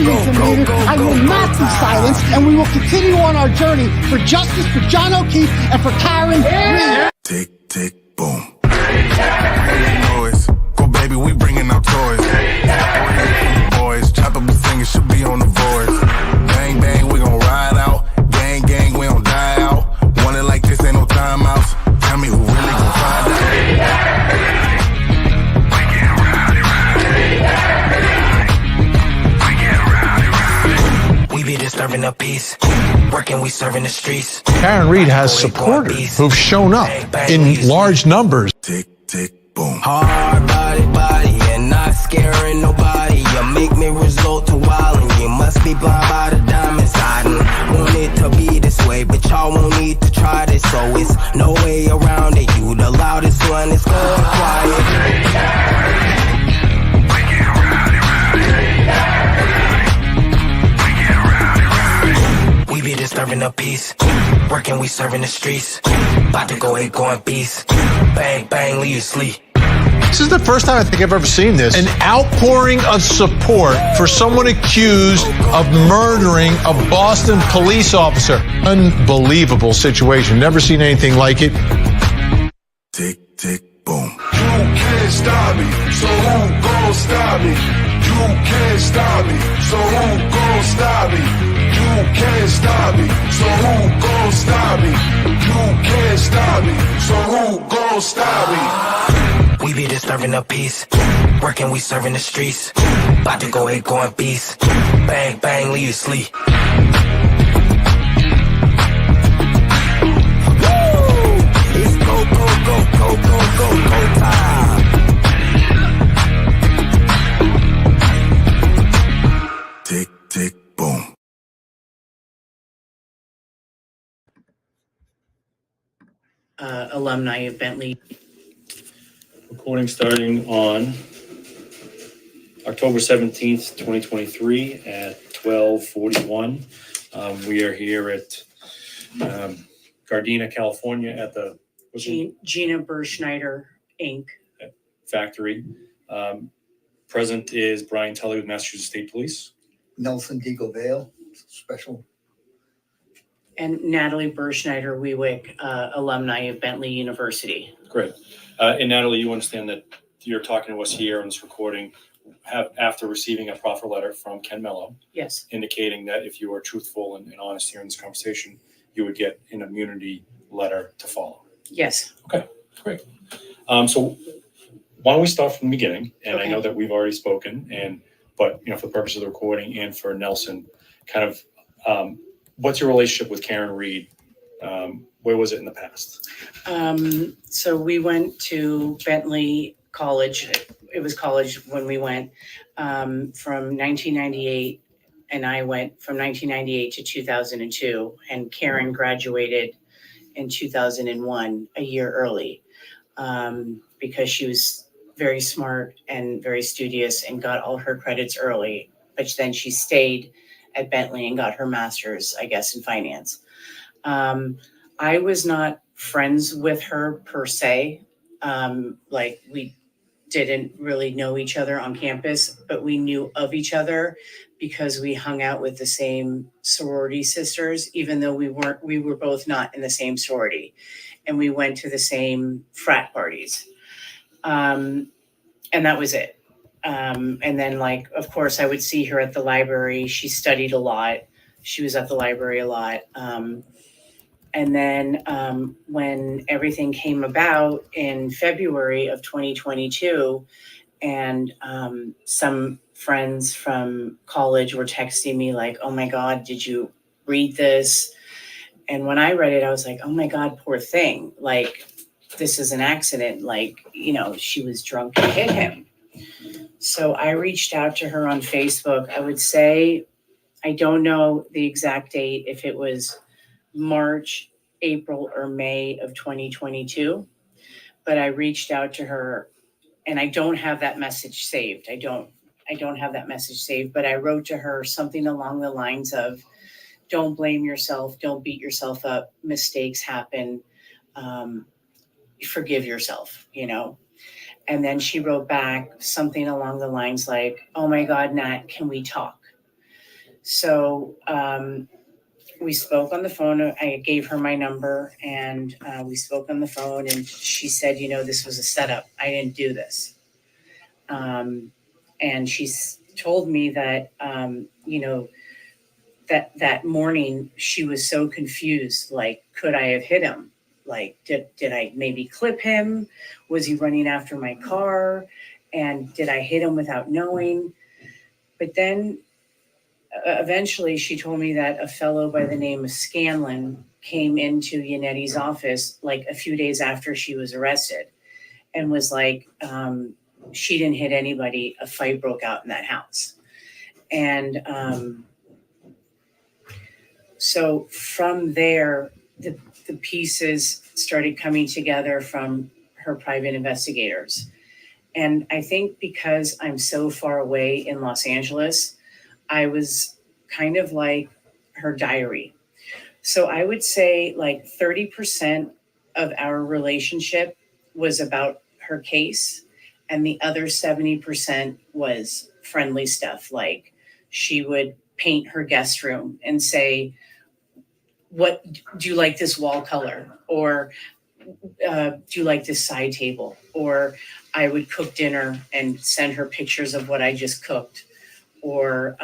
intimidated. I will not be silenced, and we will continue on our journey for justice for John O'Keefe and for Karen Reed. Tick, tick, boom. Noise. Go, baby, we bringing out toys. Boys, chop up the singing, should be on the voice. Bang, bang, we gon' ride out. Gang, gang, we don't die out. Want it like this, ain't no timeouts. Tell me who really gon' find out. We be disturbing the peace. Working, we serving the streets. Karen Reed has supporters who've shown up in large numbers. Tick, tick, boom. Hard body, and not scaring nobody. You make me resort to wildin'. You must be blind by the diamonds. I didn't want it to be this way, but y'all won't need to try this, so it's no way around it. You the loudest one, it's going quiet. We be disturbing the peace. Working, we serving the streets. About to go 𝗧𝗿𝗂𝗍. Bang, bang, leave you sleep. This is the first time I think I've ever seen this. An outpouring of support for someone accused of murdering a Boston police officer. Unbelievable situation. Never seen anything like it. Tick, tick, boom. You can't stop me, so who gon' stop me? You can't stop me, so who gon' stop me? You can't stop me, so who gon' stop me? You can't stop me, so who gon' stop me? We be disturbing the peace. Working, we serving the streets. About to go 𝗧𝗿𝗂𝗍. Bang, bang, leave you sleep. It's go, go, go, go, go, go, go time. Tick, tick, boom. Alumni of Bentley. Recording starting on October 17th, 2023 at 12:41. We are here at Gardena, California at the Gina Berschneider, Inc. factory. Present is Brian Tully with Massachusetts State Police. Nelson Deagle special. And Natalie Berschneider, Wiweke, alumni of Bentley University. Great. And Natalie, you understand that you're talking to us here on this recording after receiving a proffer letter from Ken Mello. Yes. Indicating that if you are truthful and honest here in this conversation, you would get an immunity letter to follow. Yes. Okay, great. So why don't we start from the beginning? And Okay. I know that we've already spoken, but for the purpose of the recording and for Nelson, kind of what's your relationship with Karen Reed? Where was it in the past? So we went to Bentley College. It was college when we went from 1998, and I went from 1998 to 2002, and Karen graduated in 2001, a year early, because she was very smart and very studious and got all her credits early, but then she stayed at Bentley and got her master's, I guess, in finance. I was not friends with her per se. Like we didn't really know each other on campus, but we knew of each other because we hung out with the same sorority sisters, even though we were both not in the same sorority, and we went to the same frat parties. And that was it. And then of course I would see her at the library. She studied a lot. She was at the library a lot. And then when everything came about in February of 2022, and some friends from college were texting me like, oh my God, did you read this? And when I read it, I was like, oh my God, poor thing. Like, this is an accident. Like, she was drunk and hit him. So I reached out to her on Facebook. I would say, I don't know the exact date, if it was March, April, or May of 2022, but I reached out to her, and I don't have that message saved. I don't have that message saved, but I wrote to her something along the lines of, don't blame yourself, don't beat yourself up, mistakes happen, forgive yourself, And then she wrote back something along the lines like, oh my God, Nat, can we talk? So we spoke on the phone. I gave her my number, and we spoke on the phone, and she said, you know, this was a setup. I didn't do this. And she told me that, you know, that morning she was so confused, like, could I have hit him? Like, did I maybe clip him? Was he running after my car? And did I hit him without knowing? But then eventually she told me that a fellow by the name of Scanlon came into Yanetti's office like a few days after she was arrested and was like, she didn't hit anybody. A fight broke out in that house. And so from there, the pieces started coming together from her private investigators. And I think because I'm so far away in Los Angeles, I was kind of like her diary. So I would say like 30% of our relationship was about her case, and the other 70% was friendly stuff. Like she would paint her guest room and say, what do you like this wall color? Or do you like this side table? Or I would cook dinner and send her pictures of what I just cooked. Or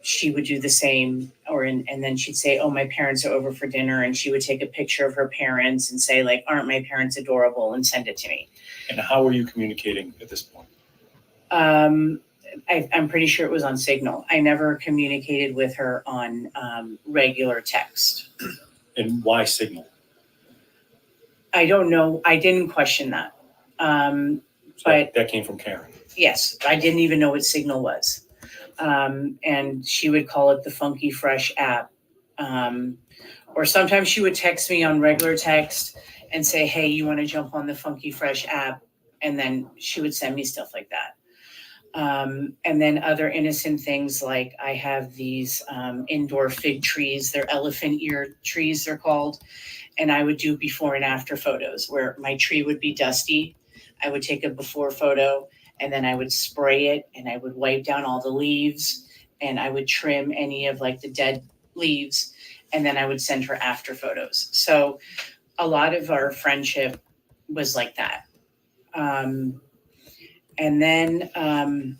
she would do the same, and then she'd say, oh, my parents are over for dinner. And she would take a picture of her parents and say, like, aren't my parents adorable, and send it to me. And how were you communicating at this point? I'm pretty sure it was on Signal. I never communicated with her on regular text. And why Signal? I don't know. I didn't question that. But that came from Karen. Yes, I didn't even know what Signal was. And she would call it the Funky Fresh app. Or sometimes she would text me on regular text and say, hey, you want to jump on the Funky Fresh app? And then she would send me stuff like that. And then other innocent things, like I have these indoor fig trees. They're elephant ear trees, they're called. And I would do before and after photos where my tree would be dusty. I would take a before photo, and then I would spray it, and I would wipe down all the leaves, and I would trim any of like the dead leaves, and then I would send her after photos. So a lot of our friendship was like that. And then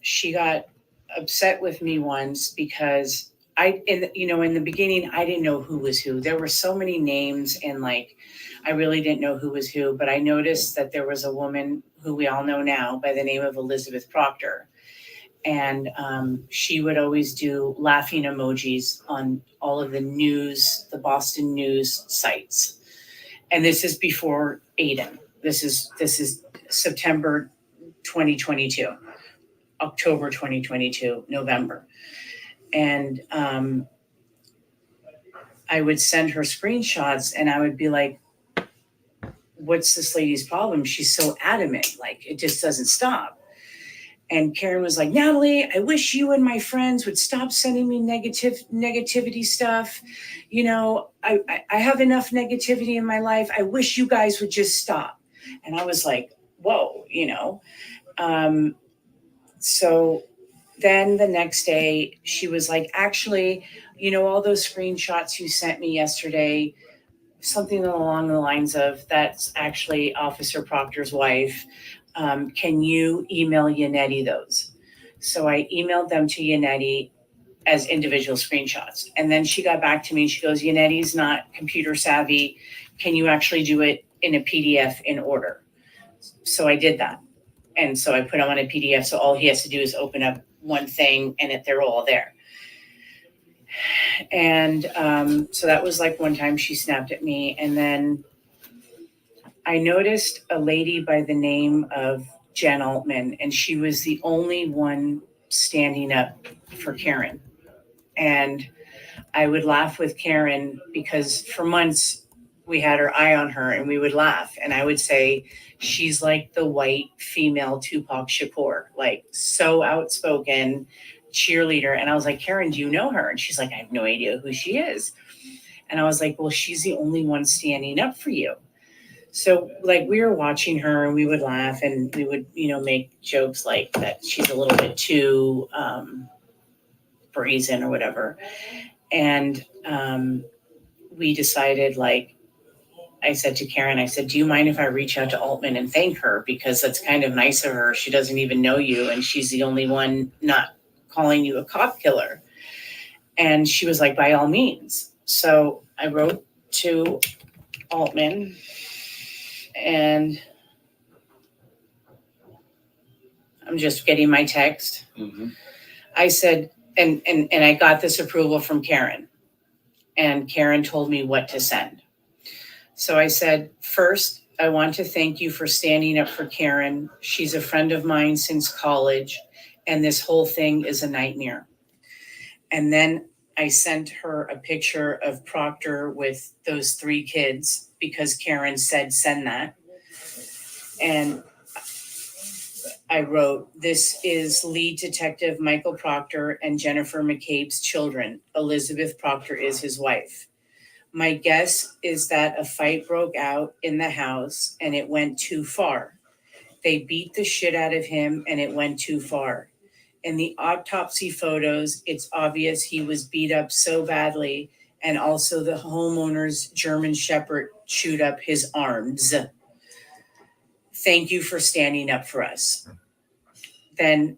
she got upset with me once because in the beginning, I didn't know who was who. There were so many names, and like, I really didn't know who was who, but I noticed that there was a woman who we all know now by the name of Elizabeth Proctor. And she would always do laughing emojis on all of the news, the Boston news sites. And this is before Aidan. This is September 2022, October 2022, November. And I would send her screenshots, and I would be like, what's this lady's problem? She's so adamant, like it just doesn't stop. And Karen was like, Natalie, I wish you and my friends would stop sending me negativity stuff. You know, I have enough negativity in my life. I wish you guys would just stop. And I was like, whoa, you know. So then the next day she was like, actually, you know, all those screenshots you sent me yesterday, something along the lines of, that's actually Officer Proctor's wife. Can you email Yannetti those? So I emailed them to Yannetti as individual screenshots. And then she got back to me and she goes, Yannetti's not computer savvy. Can you actually do it in a PDF in order? So I did that. And so I put them on a PDF. So all he has to do is open up one thing and they're all there. And so that was like one time she snapped at me. And then I noticed a lady by the name of Jen Altman, and she was the only one standing up for Karen. And I would laugh with Karen because for months we had our eye on her and we would laugh. And I would say, she's like the white female 𝗕𝗵𝗆 Shakur, like so outspoken, cheerleader. And I was like, Karen, do you know her? And she's like, I have no idea who she is. And I was like, well, she's the only one standing up for you. So like we were watching her and we would laugh and we would, you know, make jokes like that she's a little bit too brazen or whatever. And we decided, like, I said to Karen, I said, do you mind if I reach out to Altman and thank her? Because that's kind of nice of her. She doesn't even know you, and she's the only one not calling you a cop killer. And she was like, by all means. So I wrote to Altman, and I'm just getting my text. Mm-hmm. I said, and I got this approval from Karen, and Karen told me what to send. So I said, first, I want to thank you for standing up for Karen. She's a friend of mine since college, and this whole thing is a nightmare. And then I sent her a picture of Proctor with those 3 kids because Karen said, send that. And I wrote, this is lead detective Michael Proctor and Jennifer McCabe's children. Elizabeth Proctor is his wife. My guess is that a fight broke out in the house and it went too far. They beat the shit out of him and it went too far. In the autopsy photos, it's obvious he was beat up so badly, and also the homeowner's German Shepherd chewed up his arms. Thank you for standing up for us. Then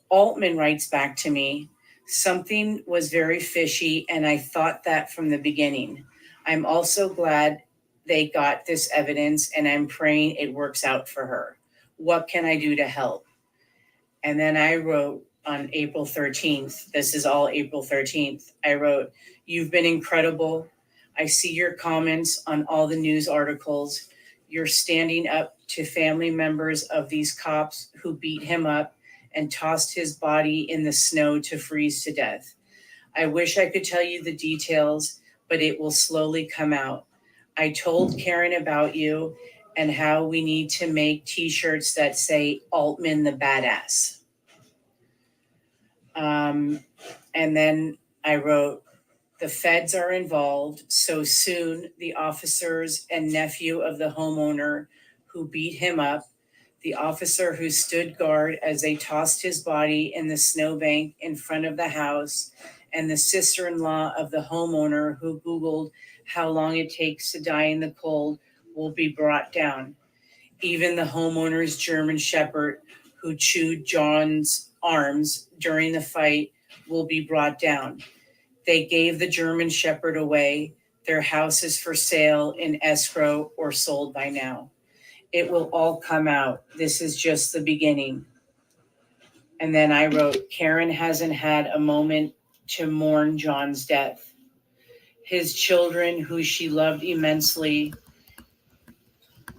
Altman writes back to me, something was very fishy, and I thought that from the beginning. I'm also glad they got this evidence, and I'm praying it works out for her. What can I do to help? And then I wrote on April 13th, this is all April 13th, I wrote, you've been incredible. I see your comments on all the news articles. You're standing up to family members of these cops who beat him up and tossed his body in the snow to freeze to death. I wish I could tell you the details, but it will slowly come out. I told Karen about you and how we need to make t-shirts that say Altman the Badass. And then I wrote, the feds are involved, so soon the officers and nephew of the homeowner who beat him up, the officer who stood guard as they tossed his body in the snowbank in front of the house, and the sister-in-law of the homeowner who Googled how long it takes to die in the cold will be brought down. Even the homeowner's German Shepherd who chewed John's arms during the fight will be brought down. They gave the German Shepherd away. Their house is for sale in escrow or sold by now. It will all come out. This is just the beginning. And then I wrote, Karen hasn't had a moment to mourn John's death. His children, who she loved immensely,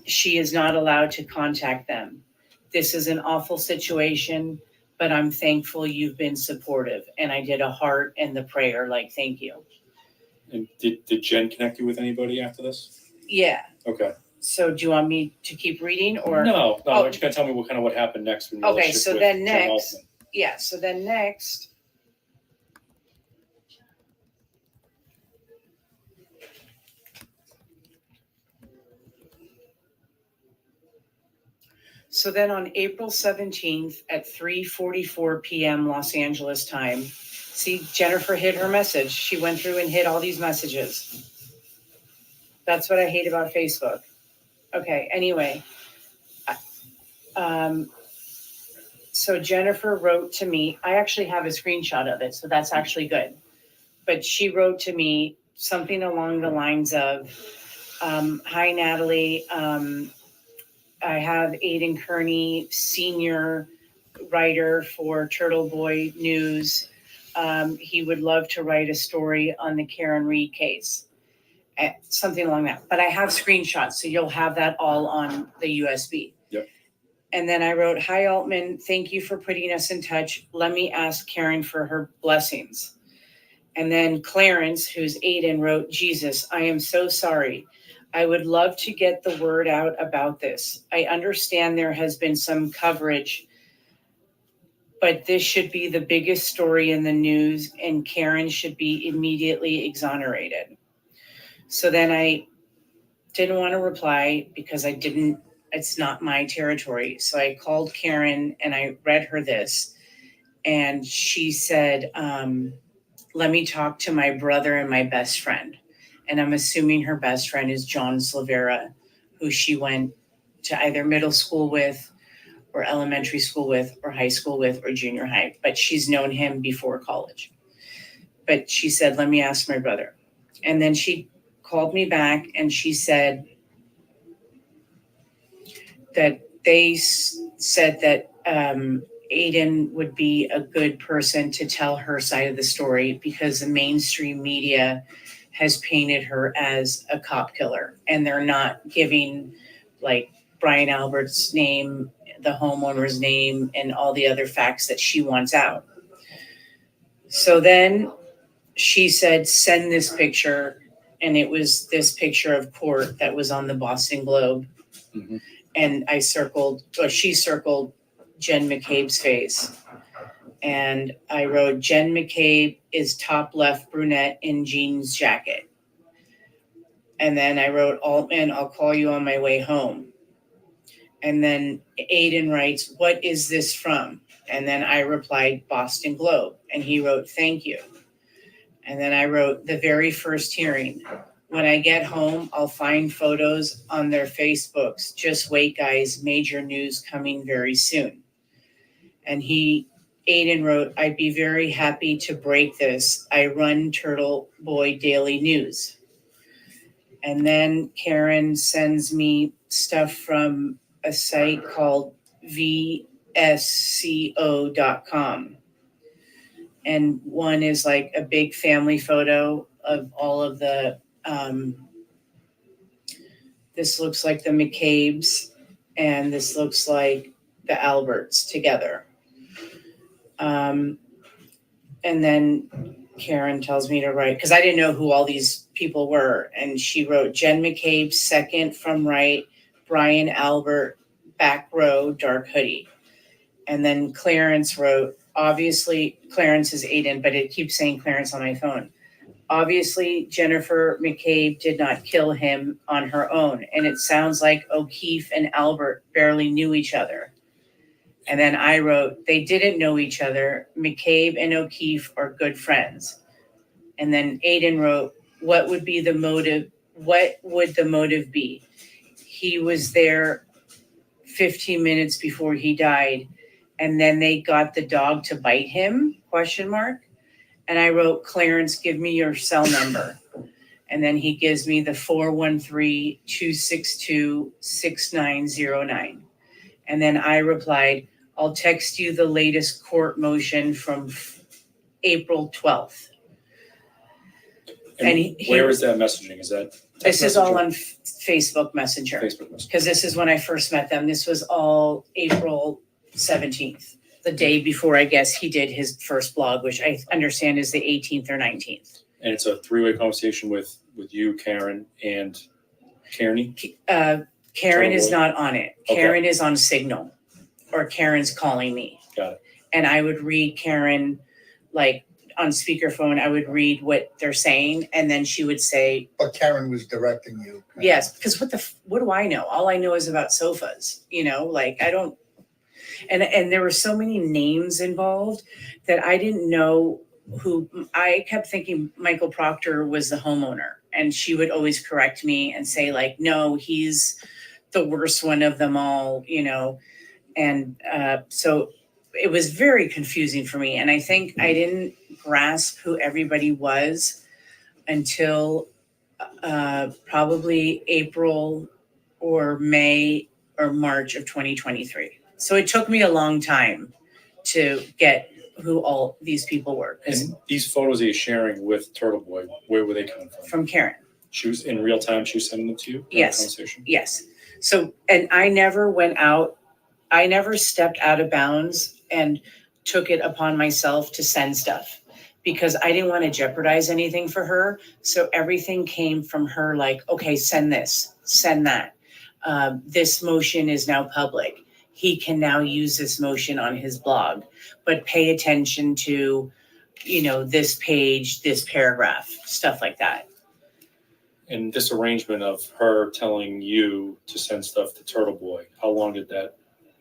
she is not allowed to contact them. This is an awful situation, but I'm thankful you've been supportive. And I did a heart and the prayer, like, thank you. And did Jen connect you with anybody after this? Yeah. Okay. So do you want me to keep reading or? No. Oh. You're just gonna tell me what happened next. Okay, so then next, so then next. So then on April 17th at 3:44 p.m. Los Angeles time, see, Jennifer hid her message. She went through and hid all these messages. That's what I hate about Facebook. Okay, anyway. So Jennifer wrote to me. I actually have a screenshot of it, so that's actually good. But she wrote to me something along the lines of, hi, Natalie. I have Aidan Kearney, senior writer for Turtleboy News. He would love to write a story on the Karen Reed case. Something along that. But I have screenshots, so you'll have that all on the USB. Yep. And then I wrote, hi, Altman, thank you for putting us in touch. Let me ask Karen for her blessings. And then Clarence, who's Aidan, wrote, Jesus, I am so sorry. I would love to get the word out about this. I understand there has been some coverage, but this should be the biggest story in the news, and Karen should be immediately exonerated. So then I didn't want to reply because it's not my territory. So I called Karen and I read her this, and she said, let me talk to my brother and my best friend. And I'm assuming her best friend is John 𝗬𝗏, who she went to either middle school with or elementary school with or high school with or junior high, but she's known him before college. But she said, let me ask my brother. And then she called me back and she said that they said that Aidan would be a good person to tell her side of the story because the mainstream media has painted her as a cop killer, and they're not giving like Brian Albert's name, the homeowner's name, and all the other facts that she wants out. So then she said, send this picture. And it was this picture of court that was on the Boston Globe. Mhm. And she circled Jen McCabe's face. And I wrote, Jen McCabe is top left brunette in jeans jacket. And then I wrote, Altman, I'll call you on my way home. And then Aidan writes, what is this from? And then I replied, Boston Globe. And he wrote, thank you. And then I wrote, the very first hearing. When I get home, I'll find photos on their Facebooks. Just wait, guys, major news coming very soon. And Aidan wrote, I'd be very happy to break this. I run Turtleboy Daily News. And then Karen sends me stuff from a site called 𝗵𝗲𝗂𝗀𝘃. And one is like a big family photo of all of the, this looks like the McCabe's, and this looks like the Alberts together. And then Karen tells me to write, because I didn't know who all these people were. And she wrote, Jen McCabe, second from right, Brian Albert, back row, dark hoodie. And then Clarence wrote, obviously, Clarence is Aidan, but it keeps saying Clarence on my phone. Obviously, Jennifer McCabe did not kill him on her own. And it sounds like O'Keefe and Albert barely knew each other. And then I wrote, they didn't know each other. McCabe and O'Keefe are good friends. And then Aidan wrote, what would the motive be? He was there 15 minutes before he died. And then they got the dog to bite him, ? And I wrote, Clarence, give me your cell number. And then he gives me the 413-262-6909. And then I replied, I'll text you the latest court motion from April 12th. And where is that messaging? Is that this is all on Facebook Messenger. Because this is when I first met them. This was all April 17th, the day before, I guess, he did his first blog, which I understand is the 18th or 19th. And it's a three-way conversation with you, Karen, and Kearney? Karen is not on it. Okay. Karen is on Signal, or Karen's calling me. Got it. And I would read Karen, like on speakerphone, I would read what they're saying, and then she would say. But Karen was directing you. Yes, because what do I know? All I know is about sofas, like I don't. And there were so many names involved that I didn't know who. I kept thinking Michael Proctor was the homeowner, and she would always correct me and say like, no, he's the worst one of them all, and so it was very confusing for me. And I think I didn't grasp who everybody was until probably April or May or March of 2023. So it took me a long time to get who all these people were. And these photos that you're sharing with Turtleboy, where were they coming from? From Karen. She was in real time, she was sending them to you? Yes. Conversation? Yes. So, and I never went out, I never stepped out of bounds and took it upon myself to send stuff because I didn't want to jeopardize anything for her. So everything came from her like, okay, send this, send that. This motion is now public. He can now use this motion on his blog, but pay attention to, this page, this paragraph, stuff like that. And this arrangement of her telling you to send stuff to Turtleboy, how long did that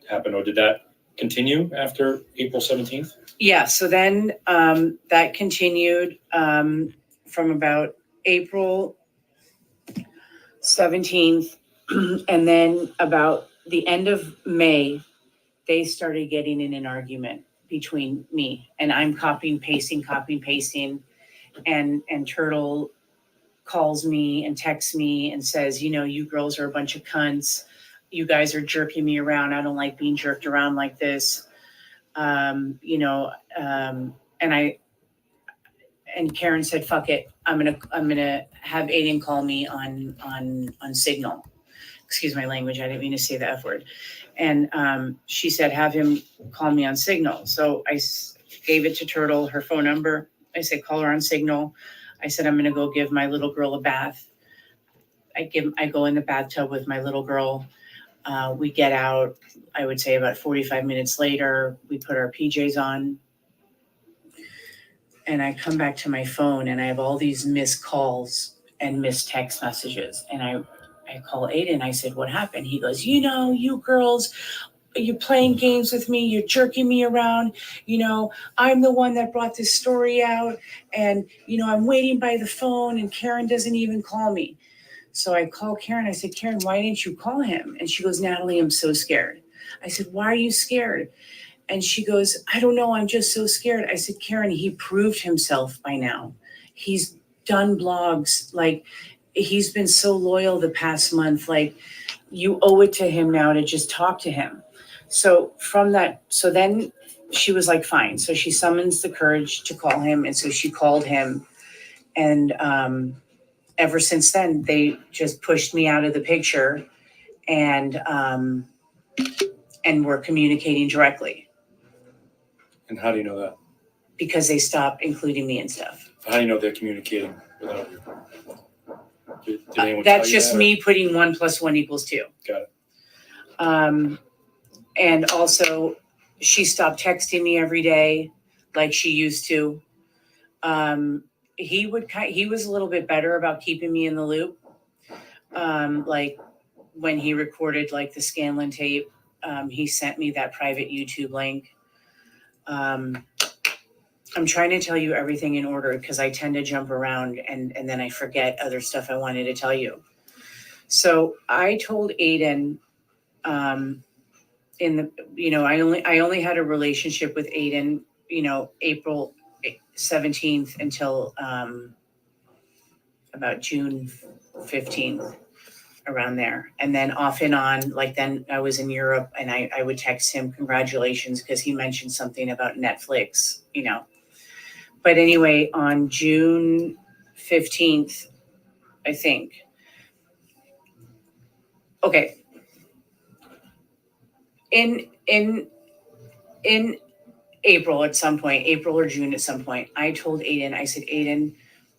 happen? Or did that continue after April 17th? Yeah, so then that continued from about April 17th, and then about the end of May, they started getting in an argument between me, and I'm copying, pasting, and Turtle calls me and texts me and says, you know, you girls are a bunch of cunts. You guys are jerking me around. I don't like being jerked around like this. And Karen said, fuck it. I'm gonna have Aidan call me on Signal. Excuse my language. I didn't mean to say the F word. And she said, have him call me on Signal. So I gave it to Turtle, her phone number. I said, call her on Signal. I said, I'm gonna go give my little girl a bath. I go in the bathtub with my little girl. We get out, I would say about 45 minutes later, we put our PJs on. And I come back to my phone and I have all these missed calls and missed text messages. And I call Aidan. I said, what happened? He goes, you know, you girls, you're playing games with me. You're jerking me around. You know, I'm the one that brought this story out. And, you know, I'm waiting by the phone and Karen doesn't even call me. So I call Karen. I said, Karen, why didn't you call him? And she goes, Natalie, I'm so scared. I said, why are you scared? And she goes, I don't know. I'm just so scared. I said, Karen, he proved himself by now. He's done blogs. Like, he's been so loyal the past month. Like, you owe it to him now to just talk to him. So from that, so then she was like, fine. So she summons the courage to call him. And so she called him. And ever since then, they just pushed me out of the picture and we're communicating directly. And how do you know that? Because they stopped including me and stuff. How do you know they're communicating without you? Did anyone That's tell you just that, me putting 1 + 1 = 2. Got it. And also, she stopped texting me every day like she used to. He was a little bit better about keeping me in the loop. Like when he recorded like the Scanlon tape, he sent me that private YouTube link. I'm trying to tell you everything in order because I tend to jump around and then I forget other stuff I wanted to tell you. So I told Aidan, I only had a relationship with Aidan, April 17th until about June 15th, around there. And then off and on, like then I was in Europe and I would text him congratulations because he mentioned something about Netflix, But anyway, on June 15th, I think. Okay. In April at some point, April or June at some point, I told Aidan, I said, Aidan,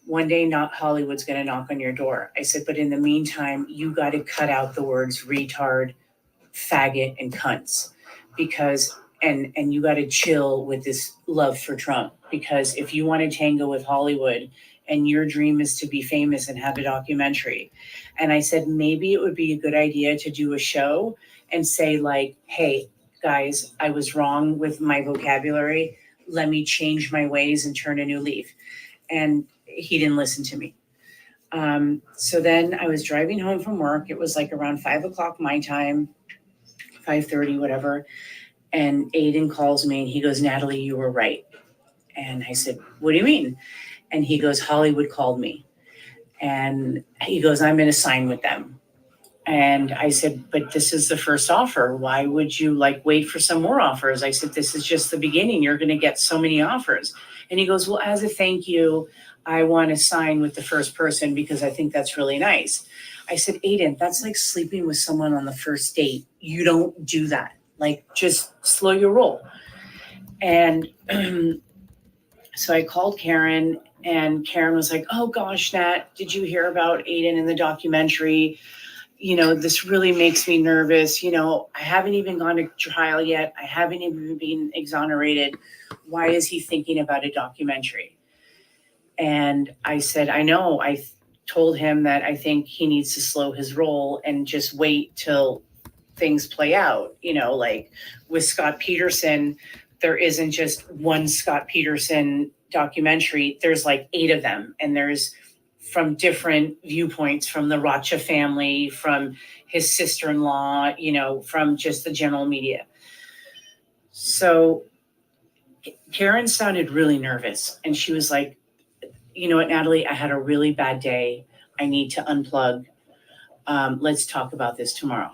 one day not Hollywood's going to knock on your door. I said, but in the meantime, you got to cut out the words retard, faggot, and cunts because, and you got to chill with this love for Trump because if you want to tango with Hollywood and your dream is to be famous and have a documentary. And I said, maybe it would be a good idea to do a show and say like, hey, guys, I was wrong with my vocabulary. Let me change my ways and turn a new leaf. And he didn't listen to me. So then I was driving home from work. It was like around 5 o'clock my time, 5:30, whatever. And Aidan calls me and he goes, Natalie, you were right. And I said, what do you mean? And he goes, Hollywood called me. And he goes, I'm going to sign with them. And I said, but this is the first offer. Why would you wait for some more offers? I said, this is just the beginning. You're going to get so many offers. And he goes, well, as a thank you, I want to sign with the first person because I think that's really nice. I said, Aidan, that's like sleeping with someone on the first date. You don't do that. Just slow your roll. And so I called Karen and Karen was like, oh gosh, Nat, did you hear about Aidan in the documentary? This really makes me nervous. I haven't even gone to trial yet. I haven't even been exonerated. Why is he thinking about a documentary? And I said, I know. I told him that I think he needs to slow his roll and just wait till things play out, you know, like with Scott Peterson, there isn't just one Scott Peterson documentary. There's like 8 of them, and there's from different viewpoints, from the 𝗵𝗃 family, from his sister-in-law, you know, from just the general media. So Karen sounded really nervous, and she was like, you know what, Natalie, I had a really bad day. I need to unplug. Let's talk about this tomorrow.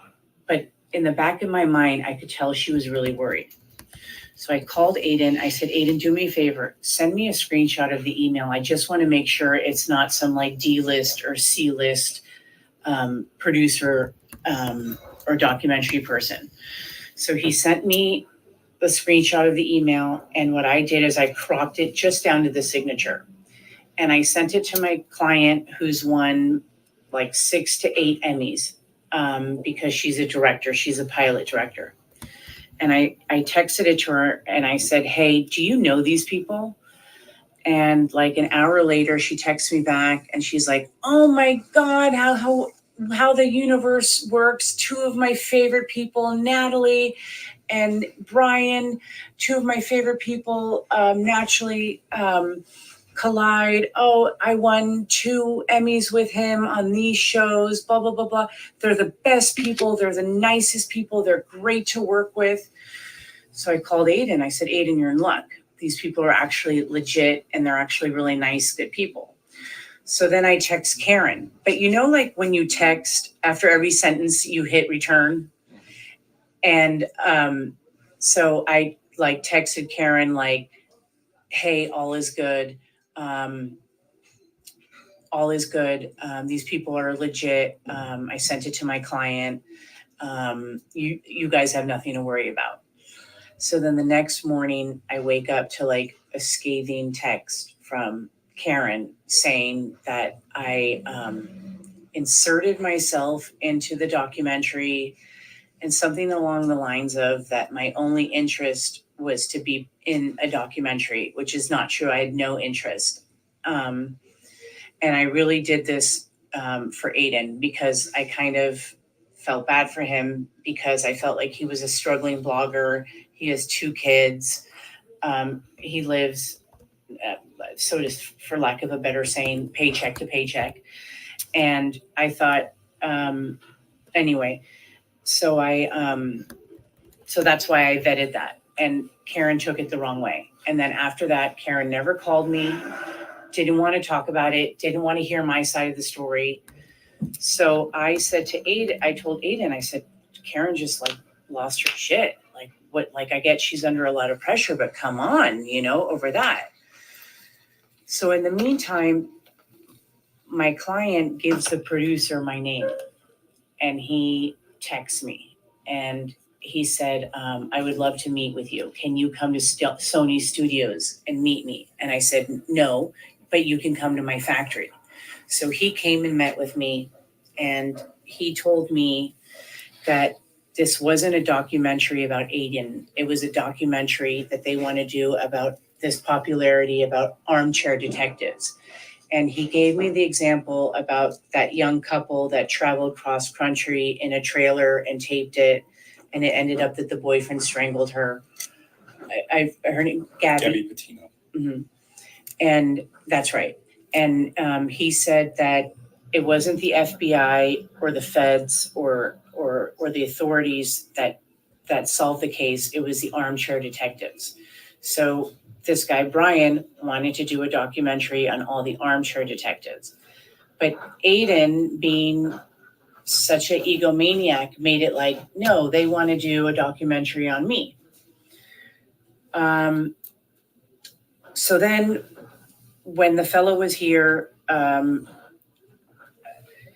But in the back of my mind, I could tell she was really worried. So I called Aidan. I said, Aidan, do me a favor. Send me a screenshot of the email. I just want to make sure it's not some like D-list or C-list producer or documentary person. So he sent me the screenshot of the email. And what I did is I cropped it just down to the signature. And I sent it to my client, who's won like 6 to 8 Emmys because she's a director. She's a pilot director. And I texted it to her and I said, hey, do you know these people? And like an hour later, she texts me back and she's like, oh my God, how the universe works. 2 of my favorite people, Natalie and Brian, 2 of my favorite people, naturally collide. Oh, I won 2 Emmys with him on these shows, blah, blah, blah, blah. They're the best people. They're the nicest people. They're great to work with. So I called Aidan. I said, Aidan, you're in luck. These people are actually legit and they're actually really nice, good people. So then I text Karen. But you know, like when you text after every sentence, you hit return. And so I like texted Karen like, hey, all is good. All is good. These people are legit. I sent it to my client. You guys have nothing to worry about. So then the next morning I wake up to like a scathing text from Karen saying that I inserted myself into the documentary and something along the lines of that my only interest was to be in a documentary, which is not true. I had no interest. And I really did this for Aidan because I kind of felt bad for him because I felt like he was a struggling blogger. He has 2 kids. He lives, so to, for lack of a better saying, paycheck to paycheck. And I thought, anyway, so so that's why I vetted that. And Karen took it the wrong way. And then after that, Karen never called me, didn't want to talk about it, didn't want to hear my side of the story. So I said to Aidan, I told Aidan, I said, Karen just like lost her shit. Like what, like I get she's under a lot of pressure, but come on, you know, over that. So in the meantime, my client gives the producer my name and he texts me and he said, I would love to meet with you. Can you come to Sony Studios and meet me? And I said, no, but you can come to my factory. So he came and met with me and he told me that this wasn't a documentary about Aidan. It was a documentary that they want to do about this popularity about armchair detectives. And he gave me the example about that young couple that traveled cross country in a trailer and taped it. And it ended up that the boyfriend strangled her. I heard it, 𝗵𝗵𝗶𝗄. Mm-hmm. And that's right. And he said that it wasn't the FBI or the feds or the authorities that solved the case. It was the armchair detectives. So this guy, Brian, wanted to do a documentary on all the armchair detectives. But Aidan, being such an egomaniac, made it like, no, they want to do a documentary on me. So then when the fellow was here,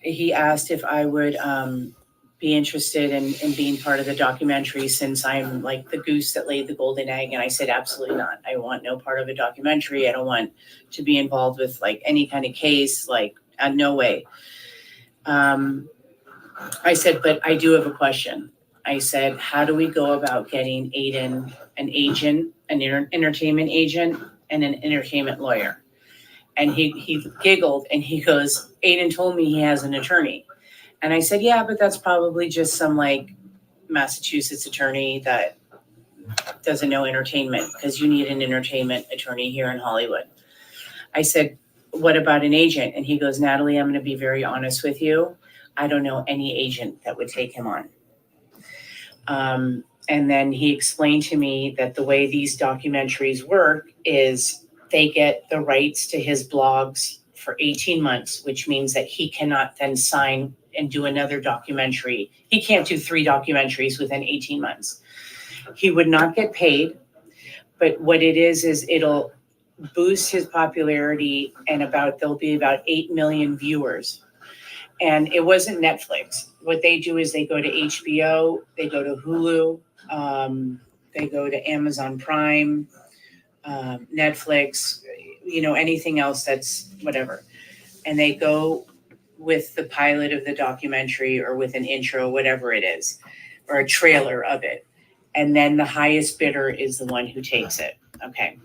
he asked if I would be interested in being part of the documentary since I'm like the goose that laid the golden egg. And I said, absolutely not. I want no part of a documentary. I don't want to be involved with like any kind of case, like no way. I said, but I do have a question. I said, how do we go about getting Aidan an agent, an entertainment agent, and an entertainment lawyer? And he giggled and he goes, Aidan told me he has an attorney. And I said, yeah, but that's probably just some like Massachusetts attorney that doesn't know entertainment, because you need an entertainment attorney here in Hollywood. I said, what about an agent? And he goes, Natalie, I'm going to be very honest with you. I don't know any agent that would take him on. And then he explained to me that the way these documentaries work is they get the rights to his blogs for 18 months, which means that he cannot then sign and do another documentary. He can't do 3 documentaries within 18 months. He would not get paid, but what it is it'll boost his popularity, and there'll be about 8 million viewers. And it wasn't Netflix. What they do is they go to HBO, they go to Hulu, they go to Amazon Prime, Netflix, anything else that's whatever. And they go with the pilot of the documentary or with an intro, whatever it is, or a trailer of it. And then the highest bidder is the one who takes it. Okay.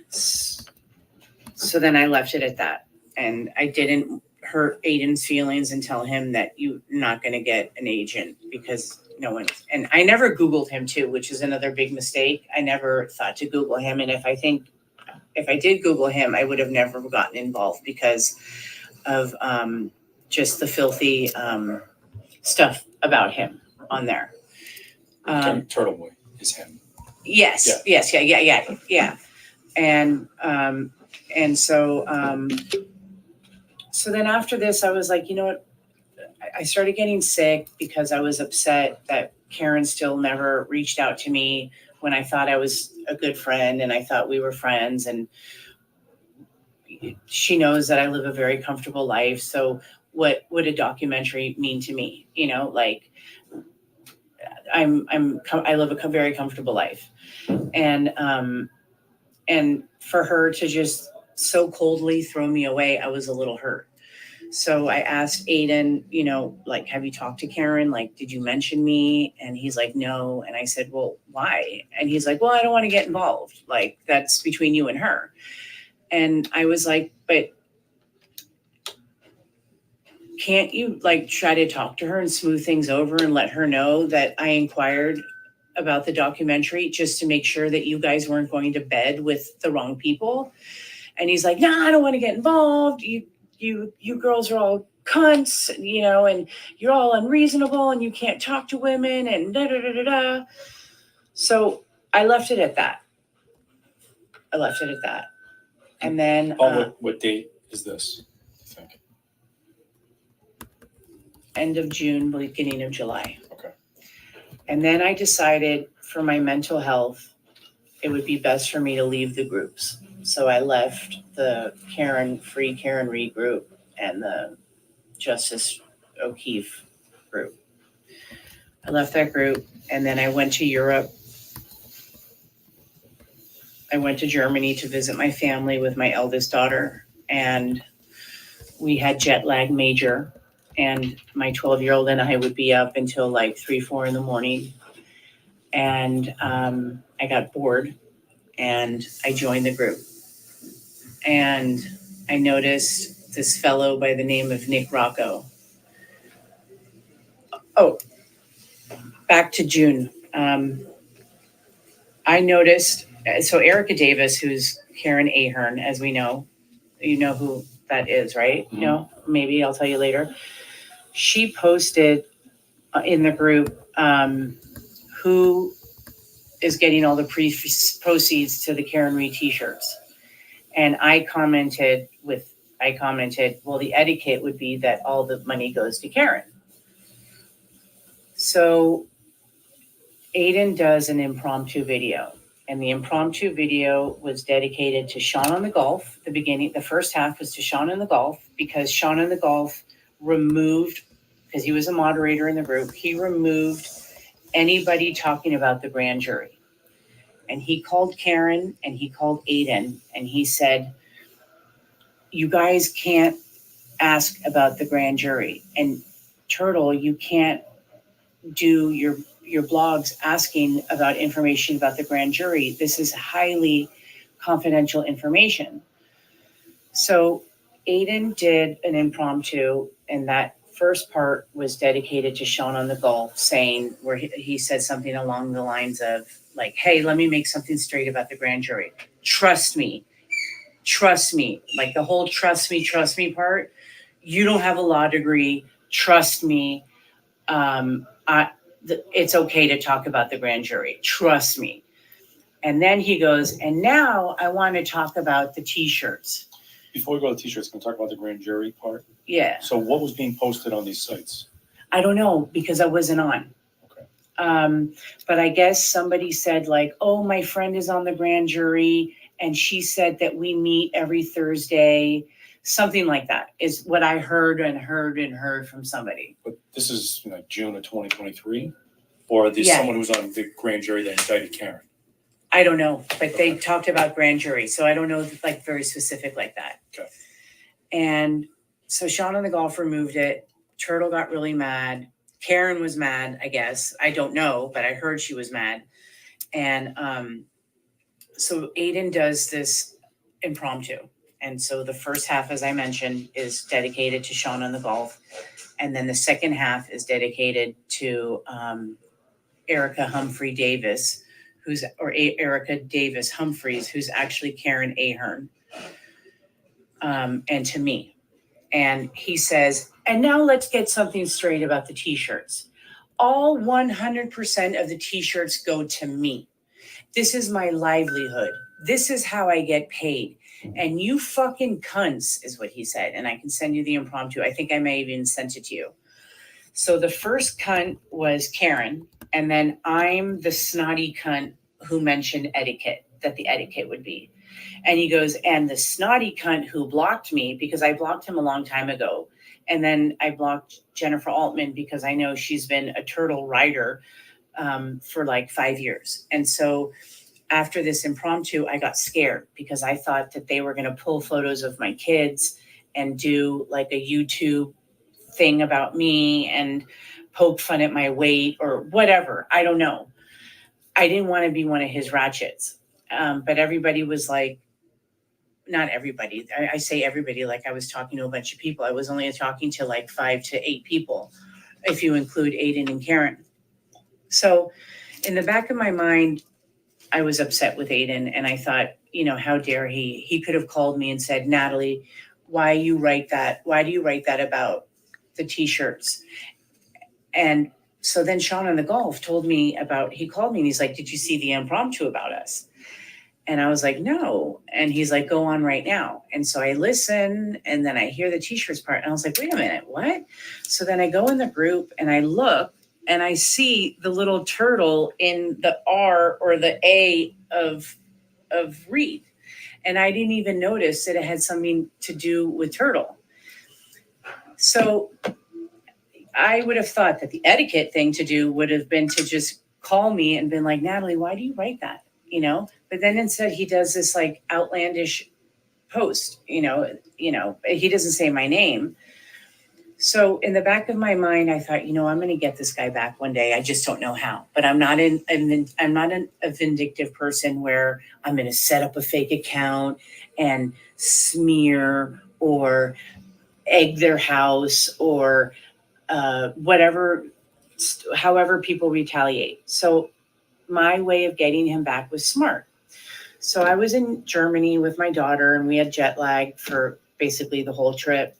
So then I left it at that. And I didn't hurt Aidan's feelings and tell him that you're not going to get an agent because no one. And I never Googled him too, which is another big mistake. I never thought to Google him. And if I did Google him, I would have never gotten involved because of just the filthy stuff about him on there. Turtleboy is him. Yes, yeah. Yes, yeah. And so then after this, I was like, you know what? I started getting sick because I was upset that Karen still never reached out to me when I thought I was a good friend and I thought we were friends. And she knows that I live a very comfortable life. So what would a documentary mean to me? Like I live a very comfortable life. And for her to just so coldly throw me away, I was a little hurt. So I asked Aidan, like, have you talked to Karen? Like, did you mention me? And he's like, no. And I said, well, why? And he's like, well, I don't want to get involved. Like, that's between you and her. And I was like, but can't you like try to talk to her and smooth things over and let her know that I inquired about the documentary just to make sure that you guys weren't going to bed with the wrong people? And he's like, no, I don't want to get involved. You girls are all cunts, and you're all unreasonable and you can't talk to women and da, da, da, da, da. So I left it at that. And then what date is this, you think? End of June, beginning of July. Okay. And then I decided for my mental health, it would be best for me to leave the groups. So I left the Free Karen Reed group and the Justice O'Keefe group. I left that group and then I went to Europe. I went to Germany to visit my family with my eldest daughter, and we had jet lag major, and my 12-year-old and I would be up until like 3-4 in the morning. And I got bored and I joined the group. And I noticed this fellow by the name of Nick Rocco. Oh, back to June. I noticed, so Erica Davis, who's Karen Ahern, as we know, you know who that is, right? Mm-hmm. No, maybe I'll tell you later. She posted in the group who is getting all the proceeds to the Karen Reed t-shirts. And I commented, well, the etiquette would be that all the money goes to Karen. So Aidan does an impromptu video, and the impromptu video was dedicated to Sean on the Golf. The first half was to Sean on the Golf, because Sean on the Golf removed, because he was a moderator in the group, he removed anybody talking about the grand jury. And he called Karen and he called Aidan and he said, you guys can't ask about the grand jury. And Turtle, you can't do your blogs asking about information about the grand jury. This is highly confidential information. So Aidan did an impromptu, and that first part was dedicated to Sean on the Gulf, saying where he said something along the lines of like, hey, let me make something straight about the grand jury. Trust me, like the whole trust me part. You don't have a law degree. Trust me. It's okay to talk about the grand jury. Trust me. And then he goes, and now I want to talk about the t-shirts. Before we go to the t-shirts, can we talk about the grand jury part? Yeah. So what was being posted on these sites? I don't know because I wasn't on. Okay. But I guess somebody said like, oh, my friend is on the grand jury and she said that we meet every Thursday. Something like that is what I heard from somebody. But this is like June of 2023? Or is this someone who's on the grand jury that indicted Karen? I don't know, but they talked about grand jury. So I don't know, like very specific like that. Okay. And so Sean on the Golf removed it. Turtle got really mad. Karen was mad, I guess. I don't know, but I heard she was mad. And so Aidan does this impromptu. And so the first half, as I mentioned, is dedicated to Sean on the Golf. And then the second half is dedicated to Erica Humphrey Davis, Erica Davis Humphreys, who's actually Karen Ahern, and to me. And he says, and now let's get something straight about the t-shirts. All 100% of the t-shirts go to me. This is my livelihood. This is how I get paid. And you fucking cunts, is what he said. And I can send you the impromptu. I think I may have even sent it to you. So the first cunt was Karen. And then I'm the snotty cunt who mentioned etiquette, that the etiquette would be. And he goes, and the snotty cunt who blocked me, because I blocked him a long time ago. And then I blocked Jennifer Altman because I know she's been a turtle writer for like 5 years. And so after this impromptu, I got scared because I thought that they were going to pull photos of my kids and do like a YouTube thing about me and poke fun at my weight or whatever. I don't know. I didn't want to be one of his ratchets. But everybody was like, not everybody. I say everybody like I was talking to a bunch of people. I was only talking to like 5 to 8 people, if you include Aidan and Karen. So in the back of my mind, I was upset with Aidan. And I thought, you know, how dare he? He could have called me and said, Natalie, why you write that? Why do you write that about the t-shirts? And so then Sean on the Golf he called me and he's like, did you see the impromptu about us? And I was like, no. And he's like, go on right now. And so I listen and then I hear the t-shirts part and I was like, wait a minute, what? So then I go in the group and I look and I see the little turtle in the R or the A of Reed. And I didn't even notice that it had something to do with turtle. So I would have thought that the etiquette thing to do would have been to just call me and been like, Natalie, why do you write that? You know, but then instead he does this like outlandish post, you know, he doesn't say my name. So in the back of my mind, I thought, you know, I'm going to get this guy back one day. I just don't know how, but I'm not a vindictive person where I'm going to set up a fake account and smear or egg their house or whatever, however people retaliate. So my way of getting him back was smart. So I was in Germany with my daughter and we had jet lag for basically the whole trip.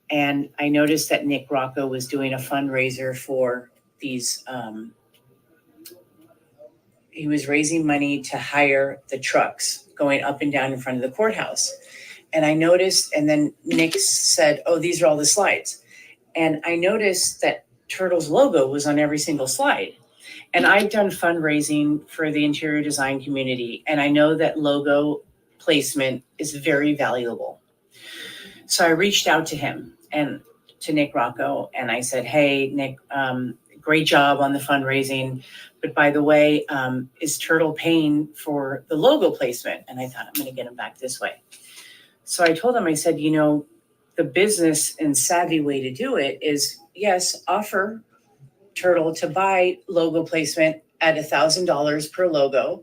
And I noticed that Nick Rocco was doing a fundraiser for these, he was raising money to hire the trucks going up and down in front of the courthouse. And I noticed, and then Nick said, oh, these are all the slides. And I noticed that Turtle's logo was on every single slide. And I've done fundraising for the interior design community. And I know that logo placement is very valuable. So I reached out to him and to Nick Rocco. And I said, hey, Nick, great job on the fundraising. But by the way, is Turtle paying for the logo placement? And I thought, I'm going to get him back this way. So I told him, I said, you know, the business and savvy way to do it is, yes, offer Turtle to buy logo placement at $1,000 per logo.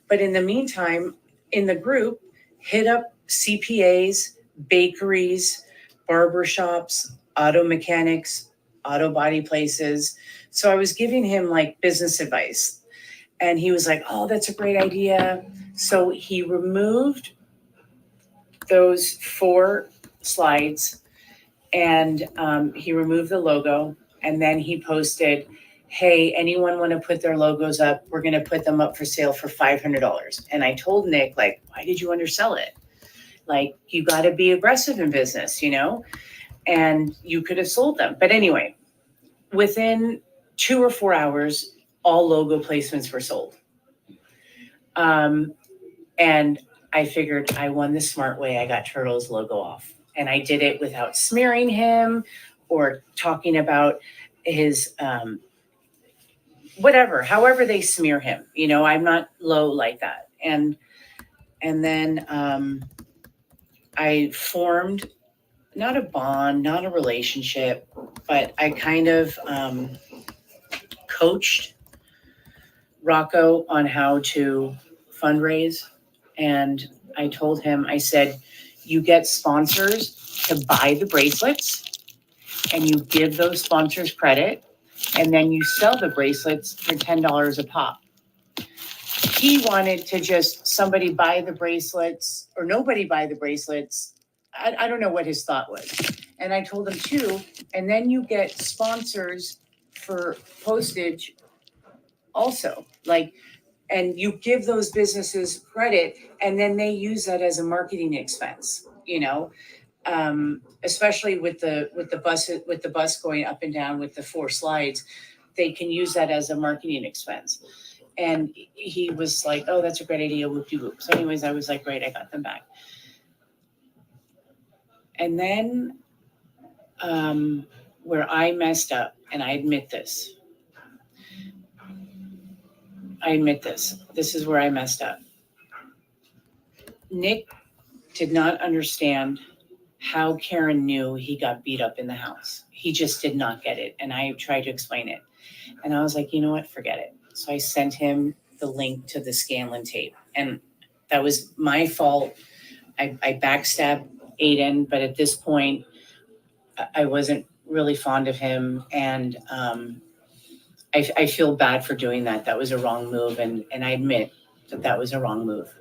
But in the meantime, in the group, hit up CPAs, bakeries, barber shops, auto mechanics, auto body places. So I was giving him like business advice, and he was like, oh, that's a great idea. So he removed those 4 slides, and he removed the logo, and then he posted, hey, anyone want to put their logos up? We're going to put them up for sale for $500. And I told Nick, like, why did you undersell it? Like, you got to be aggressive in business, you know, and you could have sold them. But anyway, within 2 or 4 hours, all logo placements were sold. And I figured I won the smart way. I got Turtle's logo off, and I did it without smearing him or talking about his, whatever, however they smear him, you know, I'm not low like that. And then, I formed not a bond, not a relationship, but I kind of, coached Rocco on how to fundraise. And I told him, I said, you get sponsors to buy the bracelets, and you give those sponsors credit, and then you sell the bracelets for $10 a pop. He wanted to just somebody buy the bracelets or nobody buy the bracelets. I don't know what his thought was. And I told him too, and then you get sponsors for postage also, like, and you give those businesses credit, and then they use that as a marketing expense, you know, especially with the bus going up and down with the 4 slides, they can use that as a marketing expense. And he was like, oh, that's a great idea, whoop-de-whoop. So anyways, I was like, great, I got them back. And then where I messed up, and I admit this. This is where I messed up. Nick did not understand how Karen knew he got beat up in the house. He just did not get it. And I tried to explain it. And I was like, you know what, forget it. So I sent him the link to the Scanlon tape. And that was my fault. I backstabbed Aidan, but at this point, I wasn't really fond of him. And I feel bad for doing that. That was a wrong move. And I admit that was a wrong move.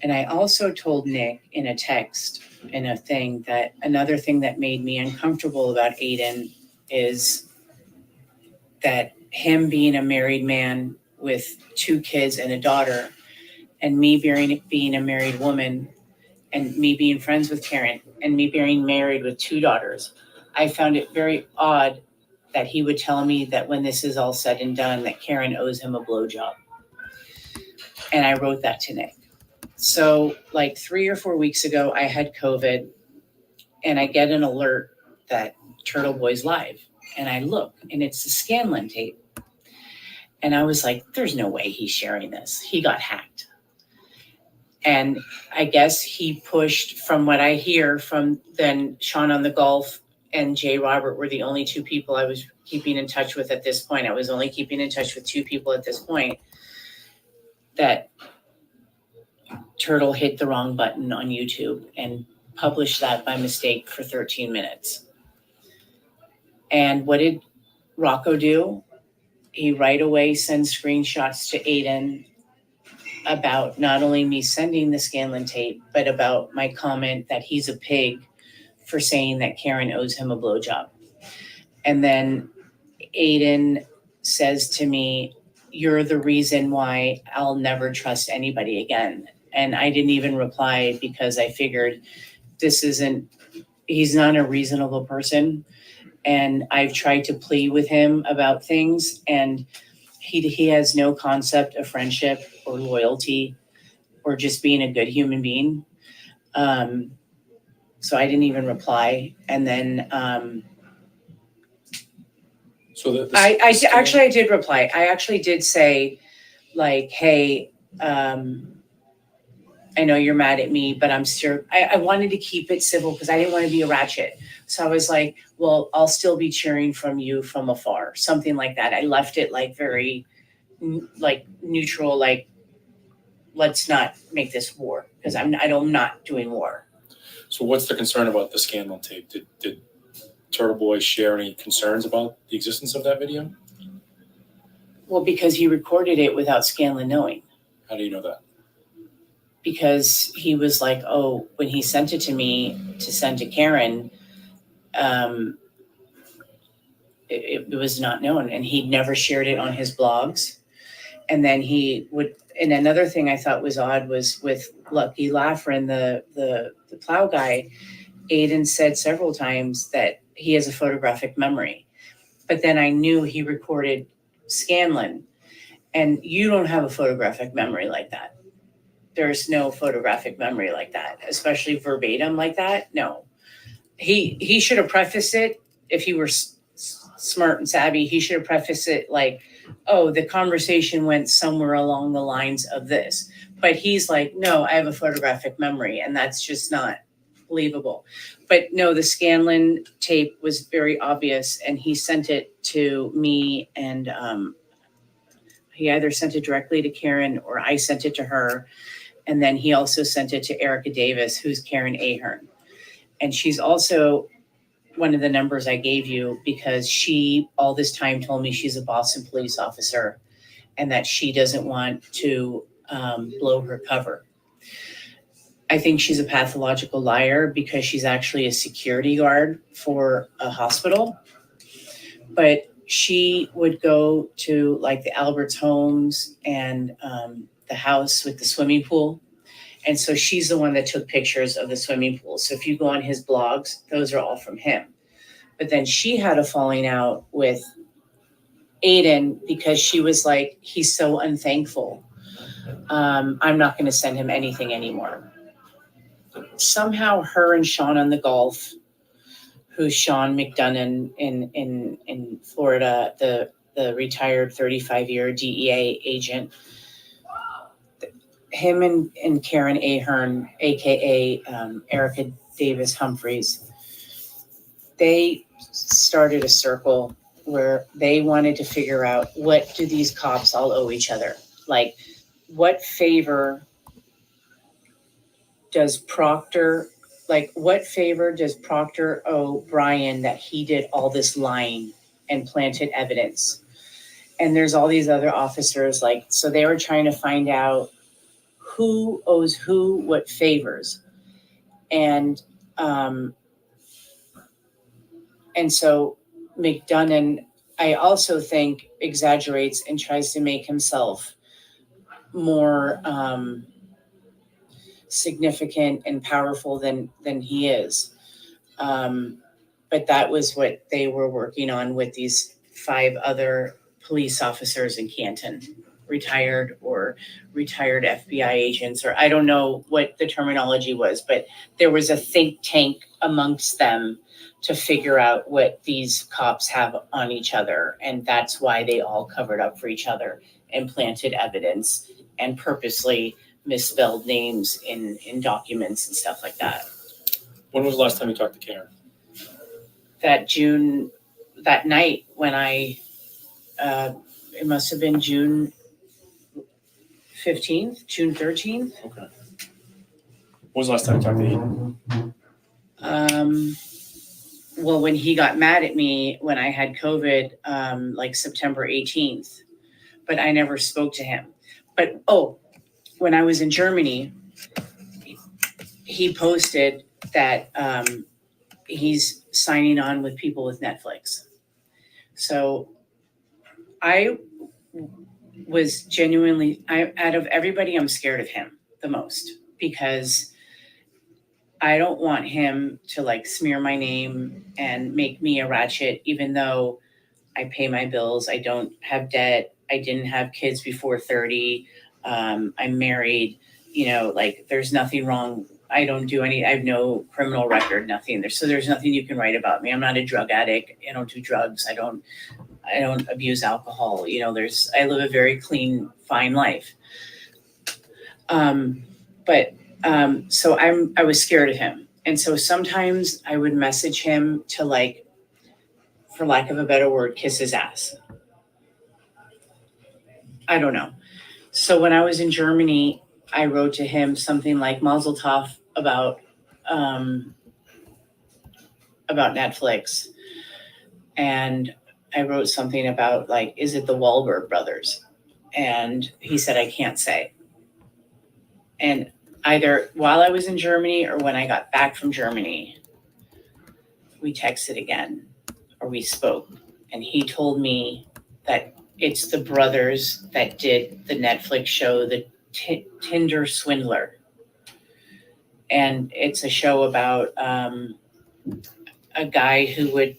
And I also told Nick in a text, in a thing, that another thing that made me uncomfortable about Aidan is that him being a married man with 2 kids and a daughter, and me being a married woman, and me being friends with Karen, and me being married with 2 daughters, I found it very odd that he would tell me that when this is all said and done, that Karen owes him a blowjob. And I wrote that to Nick. So like 3 or 4 weeks ago, I had COVID, and I get an alert that Turtleboy's live. And I look, and it's the Scanlon tape. And I was like, there's no way he's sharing this. He got hacked. And I guess he pushed, from what I hear from then Sean on the Golf and J. Robert were the only 2 people I was keeping in touch with at this point. I was only keeping in touch with 2 people at this point, that Turtle hit the wrong button on YouTube and published that by mistake for 13 minutes. And what did Rocco do? He right away sends screenshots to Aidan about not only me sending the Scanlon tape, but about my comment that he's a pig for saying that Karen owes him a blowjob. And then Aidan says to me, you're the reason why I'll never trust anybody again. And I didn't even reply because I figured he's not a reasonable person. And I've tried to plead with him about things, and he has no concept of friendship or loyalty or just being a good human being. So I didn't even reply. And then I did reply. I actually did say, like, hey, I know you're mad at me, but I'm sure I wanted to keep it civil because I didn't want to be a ratchet. So I was like, well, I'll still be cheering from you from afar, something like that. I left it like very like neutral, like, let's not make this war, because I'm not doing war. So what's the concern about the Scanlon tape? Did Turtleboy share any concerns about the existence of that video? Well, because he recorded it without Scanlon knowing. How do you know that? Because he was like, oh, when he sent it to me to send to Karen, it was not known, and he'd never shared it on his blogs. And then he would, and another thing I thought was odd was with Lucky Laughlin, the plow guy, Aidan said several times that he has a photographic memory. But then I knew he recorded Scanlon, and you don't have a photographic memory like that. There's no photographic memory like that, especially verbatim like that. No, he should have prefaced it. If he were smart and savvy, he should have prefaced it like, oh, the conversation went somewhere along the lines of this. But he's like, no, I have a photographic memory, and that's just not believable. But no, the Scanlon tape was very obvious, and he sent it to me, and he either sent it directly to Karen or I sent it to her. And then he also sent it to 𝗟𝗏𝗄𝗍, who's Karen Ahern. And she's also one of the numbers I gave you because she all this time told me she's a Boston police officer and that she doesn't want to blow her cover. I think she's a pathological liar because she's actually a security guard for a hospital. But she would go to like the Albert's homes and the house with the swimming pool. And so she's the one that took pictures of the swimming pool. So if you go on his blogs, those are all from him. But then she had a falling out with Aidan because she was like, he's so unthankful. I'm not going to send him anything anymore. Somehow her and Sean on the Gulf, who's Sean McDonough in Florida, the retired 35-year DEA agent, him and Karen Ahern, aka Erica Davis Humphreys, they started a circle where they wanted to figure out what do these cops all owe each other? Like, what favor does Proctor owe Brian that he did all this lying and planted evidence? And there's all these other officers, like, so they were trying to find out who owes who what favors. And so McDonough, I also think, exaggerates and tries to make himself more significant and powerful than he is. But that was what they were working on with these 5 other police officers in Canton, retired FBI agents, or I don't know what the terminology was, but there was a think tank amongst them to figure out what these cops have on each other. And that's why they all covered up for each other and planted evidence and purposely misspelled names in documents and stuff like that. When was the last time you talked to Karen? That night when it must have been June 15th, June 13th. Okay. When was the last time you talked to Aidan? Well, when he got mad at me when I had COVID, like September 18th, but I never spoke to him. But, when I was in Germany, he posted that he's signing on with people with Netflix. So I was genuinely, out of everybody, I'm scared of him the most because I don't want him to like smear my name and make me a ratchet, even though I pay my bills. I don't have debt. I didn't have kids before 30. I'm married, like there's nothing wrong. I have no criminal record, nothing. There's nothing you can write about me. I'm not a drug addict. I don't do drugs. I don't abuse alcohol. I live a very clean, fine life. So I was scared of him. And so sometimes I would message him to, like, for lack of a better word, kiss his ass. I don't know. So when I was in Germany, I wrote to him something like Mazel Tov about Netflix. And I wrote something about like, is it the Wahlberg brothers? And he said, I can't say. And either while I was in Germany or when I got back from Germany, we texted again or we spoke. And he told me that it's the brothers that did the Netflix show, the Tinder Swindler. And it's a show about a guy who would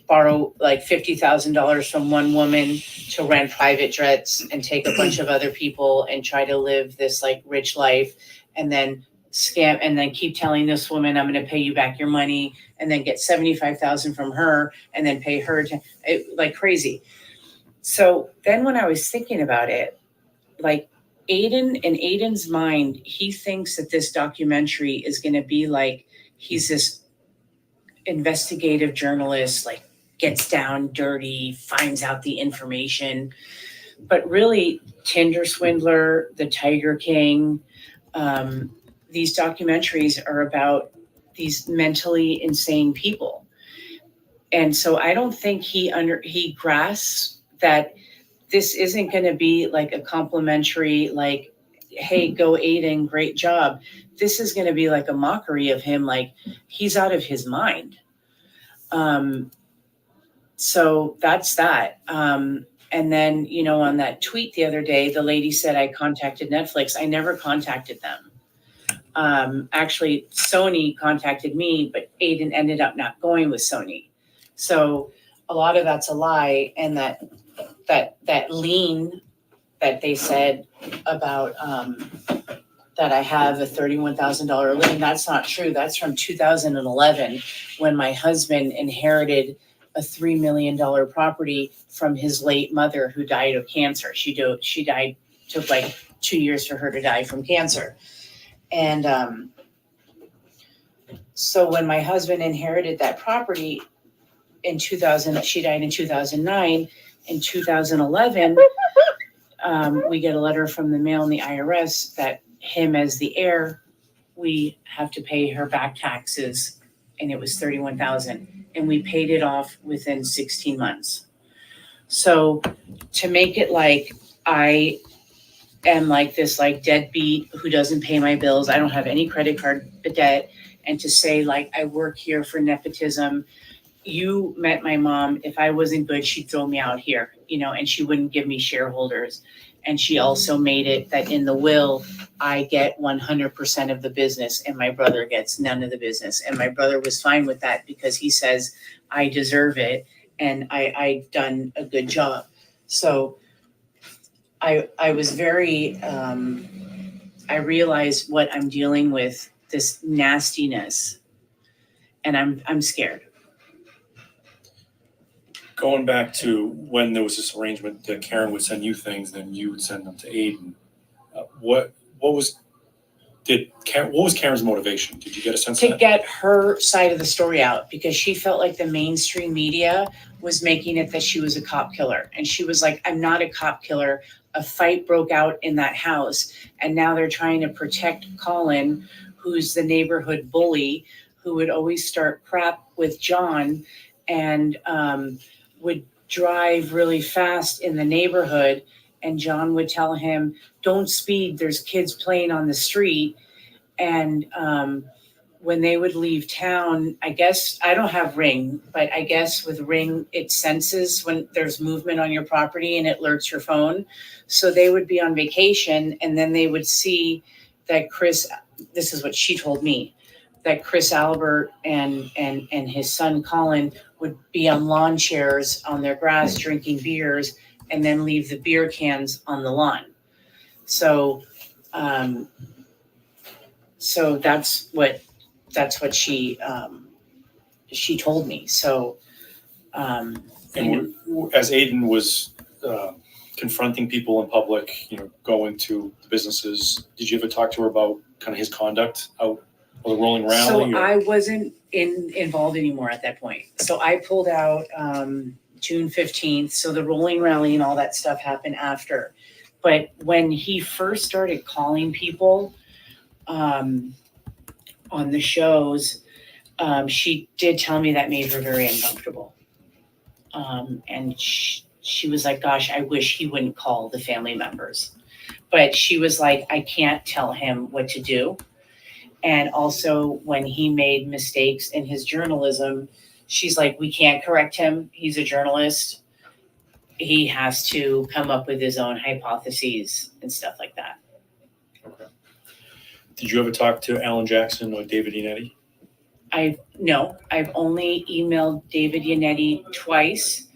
borrow like $50,000 from one woman to rent private jets and take a bunch of other people and try to live this like rich life, and then scam and then keep telling this woman, I'm going to pay you back your money, and then get 75,000 from her and then pay her like crazy. So then when I was thinking about it, like Aidan, in Aidan's mind, he thinks that this documentary is going to be like, he's this investigative journalist, like gets down dirty, finds out the information. But really, Tinder Swindler, The Tiger King, these documentaries are about these mentally insane people. And so I don't think he grasps that this isn't going to be like a complimentary, like, hey, go Aidan, great job. This is going to be like a mockery of him, like he's out of his mind. So that's that. And then, you know, on that tweet the other day, the lady said I contacted Netflix. I never contacted them. Actually, Sony contacted me, but Aidan ended up not going with Sony. So a lot of that's a lie. And that lien that they said about that I have a $31,000 lien, that's not true. That's from 2011 when my husband inherited a $3 million property from his late mother who died of cancer. She died, took like 2 years for her to die from cancer. And so when my husband inherited that property in 2000, she died in 2009. In 2011, we get a letter from the mail and the IRS that him as the heir, we have to pay her back taxes, and it was $31,000, and we paid it off within 16 months. So to make it like I am like this like deadbeat who doesn't pay my bills, I don't have any credit card debt, and to say like I work here for nepotism. You met my mom. If I wasn't good, she'd throw me out here, you know, and she wouldn't give me shareholders. And she also made it that in the will, I get 100% of the business and my brother gets none of the business. And my brother was fine with that because he says, I deserve it and I've done a good job. So I was very, I realized what I'm dealing with, this nastiness, and I'm scared. Going back to when there was this arrangement that Karen would send you things, then you would send them to Aidan. What was Karen's motivation? Did you get a sense of that? To get her side of the story out, because she felt like the mainstream media was making it that she was a cop killer. And she was like, I'm not a cop killer. A fight broke out in that house. And now they're trying to protect Colin, who's the neighborhood bully, who would always start crap with John and would drive really fast in the neighborhood. And John would tell him, don't speed, there's kids playing on the street. And when they would leave town, I guess, I don't have Ring, but I guess with Ring, it senses when there's movement on your property and it alerts your phone. So they would be on vacation and then they would see that this is what she told me, that Chris Albert and his son Colin would be on lawn chairs on their grass drinking beers and then leave the beer cans on the lawn. So so that's what she told me. So and as Aidan was confronting people in public, you know, going to the businesses, did you ever talk to her about kind of his conduct out of the rolling rally? So I wasn't involved anymore at that point. So I pulled out June 15th. So the rolling rally and all that stuff happened after. But when he first started calling people on the shows, she did tell me that made her very uncomfortable. And she was like, gosh, I wish he wouldn't call the family members. But she was like, I can't tell him what to do. And also when he made mistakes in his journalism, she's like, we can't correct him. He's a journalist. He has to come up with his own hypotheses and stuff like that. Okay. Did you ever talk to Alan Jackson or David Yannetti? No, I've only emailed David Yannetti twice.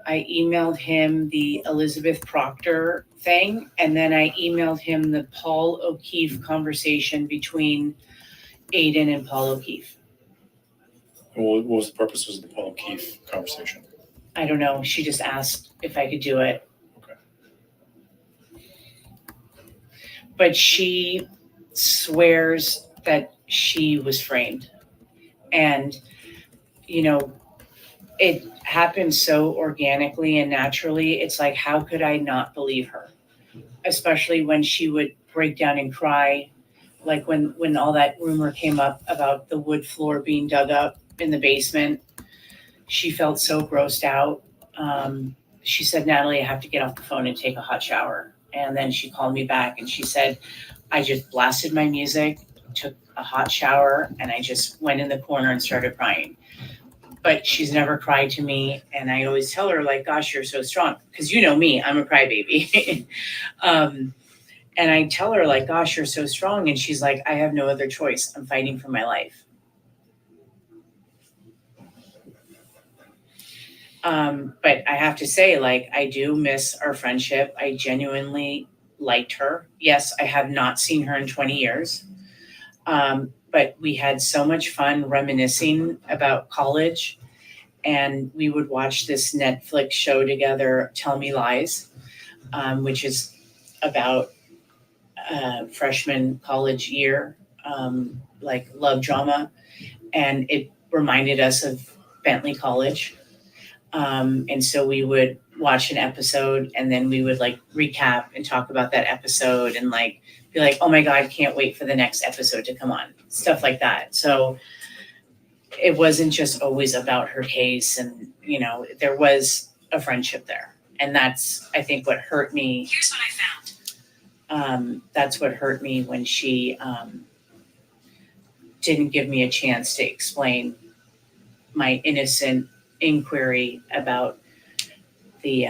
I emailed him the Elizabeth Proctor thing, and then I emailed him the Paul O'Keefe conversation between Aidan and Paul O'Keefe. What was the purposes of the Paul O'Keefe conversation? I don't know. She just asked if I could do it. Okay. But she swears that she was framed. And, you know, it happened so organically and naturally. It's like, how could I not believe her? Especially when she would break down and cry. Like when all that rumor came up about the wood floor being dug up in the basement, she felt so grossed out. She said, Natalie, I have to get off the phone and take a hot shower. And then she called me back and she said, I just blasted my music, took a hot shower, and I just went in the corner and started crying. But she's never cried to me. And I always tell her, like, gosh, you're so strong. Because you know me, I'm a crybaby. And I tell her, like, gosh, you're so strong. And she's like, I have no other choice. I'm fighting for my life. But I have to say, like, I do miss our friendship. I genuinely liked her. Yes, I have not seen her in 20 years. But we had so much fun reminiscing about college. And we would watch this Netflix show together, Tell Me Lies, which is about freshman college year, like love drama. And it reminded us of Bentley College. And so we would watch an episode and then we would like recap and talk about that episode and like be like, oh my God, can't wait for the next episode to come on. Stuff like that. So it wasn't just always about her case. And, you know, there was a friendship there. And that's, I think, what hurt me. Here's what I found. That's what hurt me when she didn't give me a chance to explain my innocent inquiry about the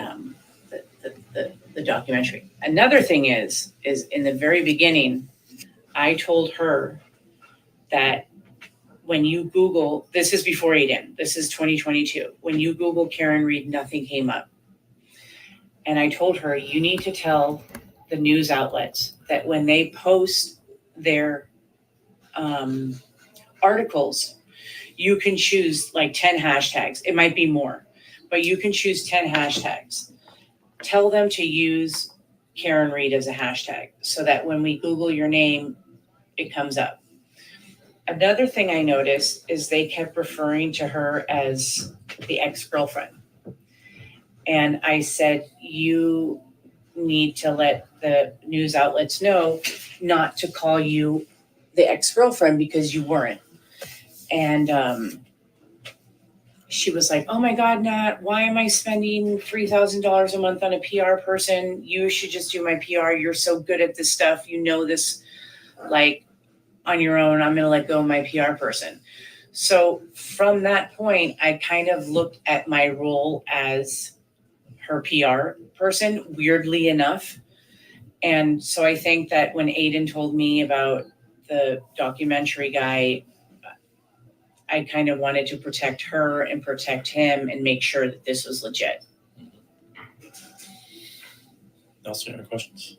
documentary. Another thing is in the very beginning, I told her that when you Google, this is before Aidan, this is 2022. When you Google Karen Read, nothing came up. And I told her, you need to tell the news outlets that when they post their articles, you can choose like 10 hashtags. It might be more, but you can choose 10 hashtags. Tell them to use Karen Read as a hashtag so that when we Google your name, it comes up. Another thing I noticed is they kept referring to her as the ex-girlfriend. And I said, you need to let the news outlets know not to call you the ex-girlfriend because you weren't. And she was like, oh my God, Nat, why am I spending $3,000 a month on a PR person? You should just do my PR. You're so good at this stuff. You know this, like, on your own. I'm going to let go of my PR person. So from that point, I kind of looked at my role as her PR person, weirdly enough. And so I think that when Aidan told me about the documentary guy, I kind of wanted to protect her and protect him and make sure that this was legit. Nelson, any questions?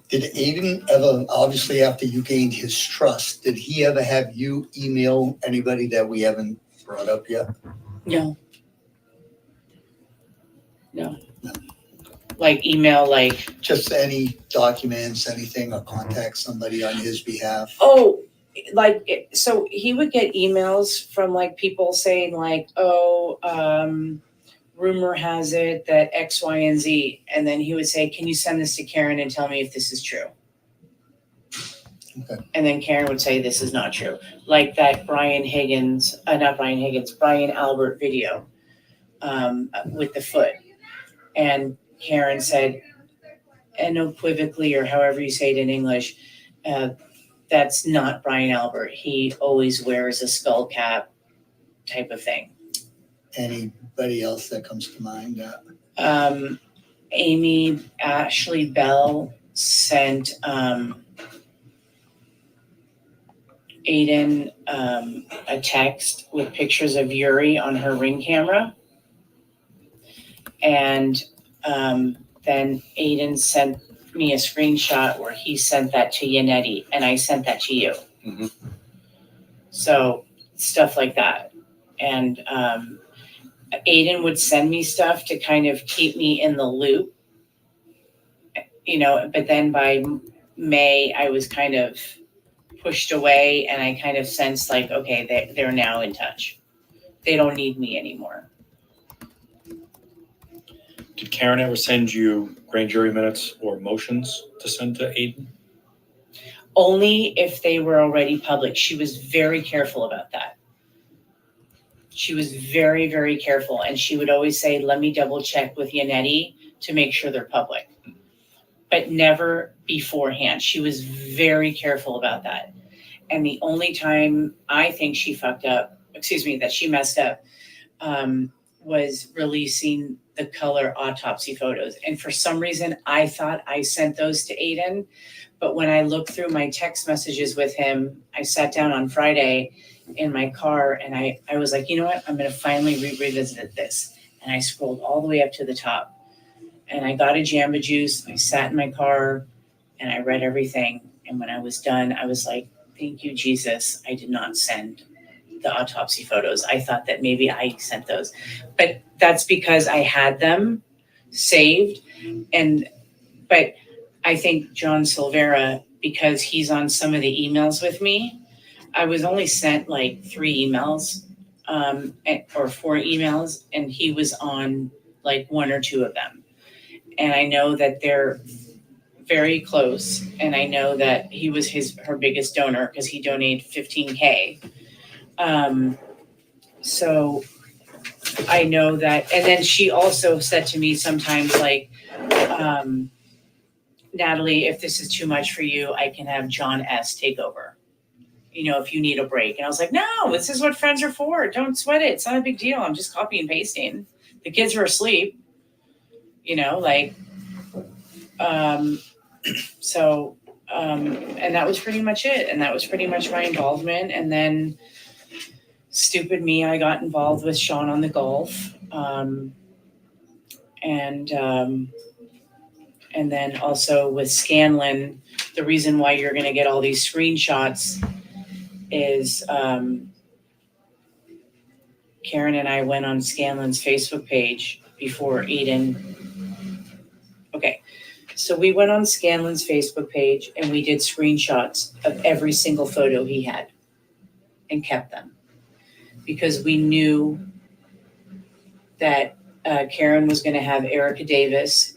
Did Aidan ever, obviously after you gained his trust, did he ever have you email anybody that we haven't brought up yet? No. Like email, like. Just any documents, anything, or contact somebody on his behalf? Oh, like, so he would get emails from like people saying like, oh, rumor has it that X, Y, and Z. And then he would say, can you send this to Karen and tell me if this is true? Okay. And then Karen would say, this is not true. Like that Brian Albert video. with the foot. And Karen said, unequivocally, or however you say it in English, that's not Brian Albert. He always wears a skull cap type of thing. Anybody else that comes to mind? Ashley Bell sent Aidan a text with pictures of Yuri on her Ring camera. And then Aidan sent me a screenshot where he sent that to Yannetti, and I sent that to you. Mm-hmm. So stuff like that. And Aidan would send me stuff to kind of keep me in the loop, you know, but then by May, I was kind of pushed away, and I kind of sensed like, okay, they're now in touch. They don't need me anymore. Did Karen ever send you grand jury minutes or motions to send to Aidan? Only if they were already public. She was very careful about that. She was very, very careful. And she would always say, let me double check with Yannetti to make sure they're public. But never beforehand. She was very careful about that. And the only time I think she that she messed up, was releasing the color autopsy photos. And for some reason, I thought I sent those to Aidan. But when I looked through my text messages with him, I sat down on Friday in my car, and I was like, you know what? I'm going to finally revisit this. And I scrolled all the way up to the top. And I got a Jamba Juice. I sat in my car, and I read everything. And when I was done, I was like, thank you, Jesus. I did not send the autopsy photos. I thought that maybe I sent those. But that's because I had them saved. But I think John Silvera, because he's on some of the emails with me, I was only sent like 3 emails or 4 emails, and he was on like 1 or 2 of them. And I know that they're very close, and I know that he was her biggest donor because he donated $15K. So I know that. And then she also said to me sometimes like, Natalie, if this is too much for you, I can have John S. take over, you know, if you need a break. And I was like, no, this is what friends are for. Don't sweat it. It's not a big deal. I'm just copy and pasting. The kids are asleep, you know, like, and that was pretty much it. And that was pretty much my involvement. And then stupid me, I got involved with Sean on the golf. And then also with Scanlon, the reason why you're going to get all these screenshots is Karen and I went on Scanlon's Facebook page before Aidan. Okay, so we went on Scanlon's Facebook page and we did screenshots of every single photo he had and kept them because we knew that Karen was going to have Erica Davis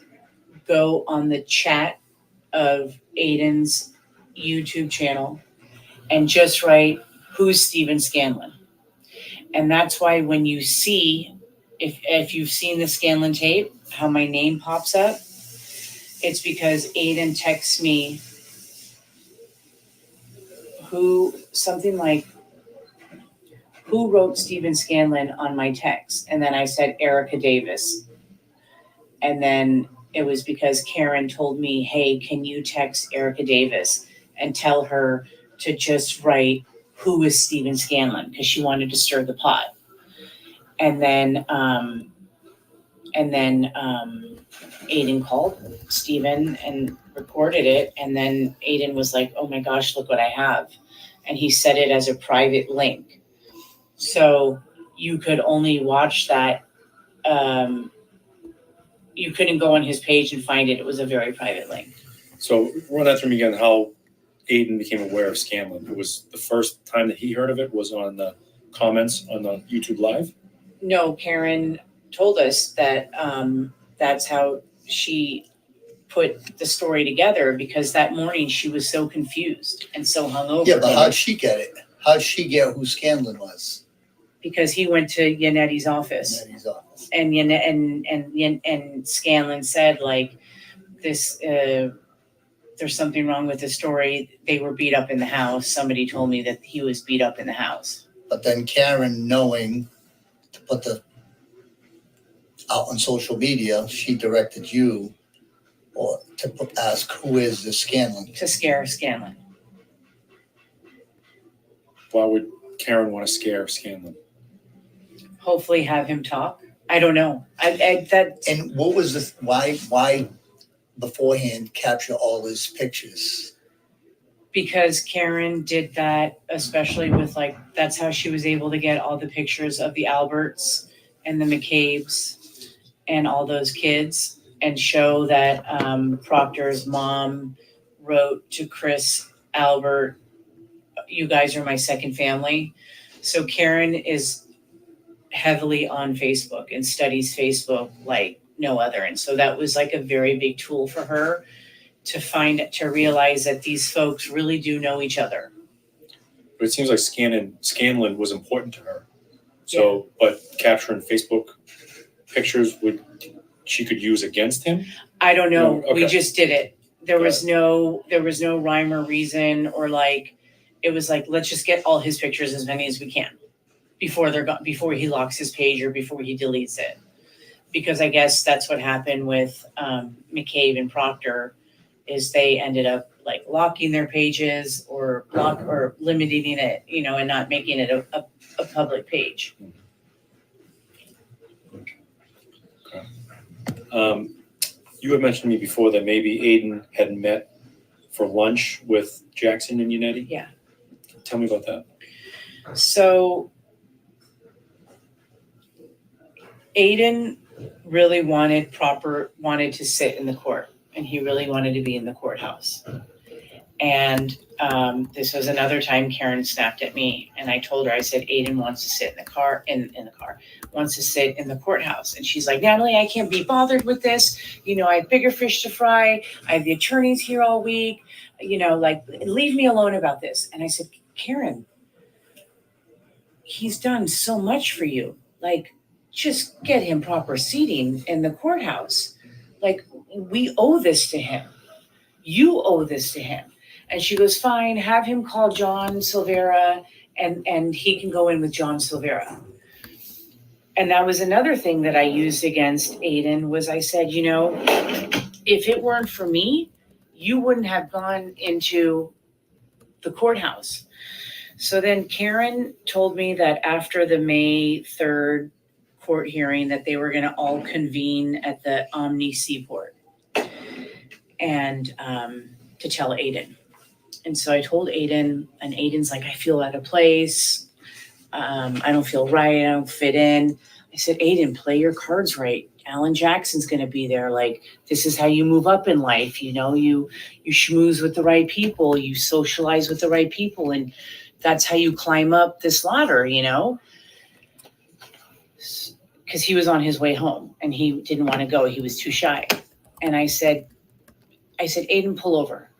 go on the chat of Aidan's YouTube channel and just write, who's Steven Scanlon? And that's why when you see, if you've seen the Scanlon tape, how my name pops up, it's because Aidan texts me something like, who wrote Steven Scanlon on my text? And then I said, Erica Davis. And then it was because Karen told me, hey, can you text Erica Davis and tell her to just write, who is Steven Scanlon? Because she wanted to stir the pot. And then Aidan called Steven and recorded it. And then Aidan was like, oh my gosh, look what I have. And he set it as a private link. So you could only watch that. You couldn't go on his page and find it. It was a very private link. So run that through me again, how Aidan became aware of Scanlon. It was the first time that he heard of it was on the comments on the YouTube Live? No, Karen told us that that's how she put the story together because that morning she was so confused and so hungover. Yeah, but how'd she get it? How'd she get who Scanlon was? because he went to Yanetti's office. in his office. And Scanlon said, like, this, there's something wrong with the story. They were beat up in the house. Somebody told me that he was beat up in the house. But then Karen, knowing to put the out on social media, she directed you or to ask who is this Scanlon? To scare Scanlon. Why would Karen want to scare Scanlon? Hopefully have him talk. I don't know. And what was the why beforehand capture all his pictures? Because Karen did that, especially with, like, that's how she was able to get all the pictures of the Alberts and the McCabe's and all those kids, and show that Proctor's mom wrote to Chris, Albert, you guys are my second family. So Karen is heavily on Facebook and studies Facebook like no other. And so that was like a very big tool for her to realize that these folks really do know each other. But it seems like Scanlon was important to her. So, but capturing Facebook pictures she could use against him? I don't know. No? Okay. We just did it. There was no rhyme or reason, or like, it was like, let's just get all his pictures, as many as we can, before they're gone, before he locks his page or before he deletes it. Because I guess that's what happened with McCabe and Proctor, is they ended up like locking their pages or limiting it, and not making it a public page. Okay. You had mentioned to me before that maybe Aidan had met for lunch with Jackson and Yannetti. Yeah. Tell me about that. So Aidan really wanted to sit in the court, and he really wanted to be in the courthouse. And this was another time Karen snapped at me, and I told her, I said, Aidan wants to sit in the car, wants to sit in the courthouse. And she's like, Natalie, I can't be bothered with this. I have bigger fish to fry. I have the attorneys here all week. Like, leave me alone about this. And I said, Karen, he's done so much for you. Like, just get him proper seating in the courthouse. Like, we owe this to him. You owe this to him. And she goes, fine, have him call John Silvera, and he can go in with John Silvera. And that was another thing that I used against Aidan, was I said, if it weren't for me, you wouldn't have gone into the courthouse. So then Karen told me that after the May 3rd court hearing, that they were going to all convene at the 𝗵𝗎 and to tell Aidan. And so I told Aidan, and Aidan's like, I feel out of place. I don't feel right. I don't fit in. I said, Aidan, play your cards right. Alan Jackson's going to be there. Like, this is how you move up in life. You schmooze with the right people. You socialize with the right people. And that's how you climb up this ladder, because he was on his way home and he didn't want to go. He was too shy. And I said, Aidan, pull over.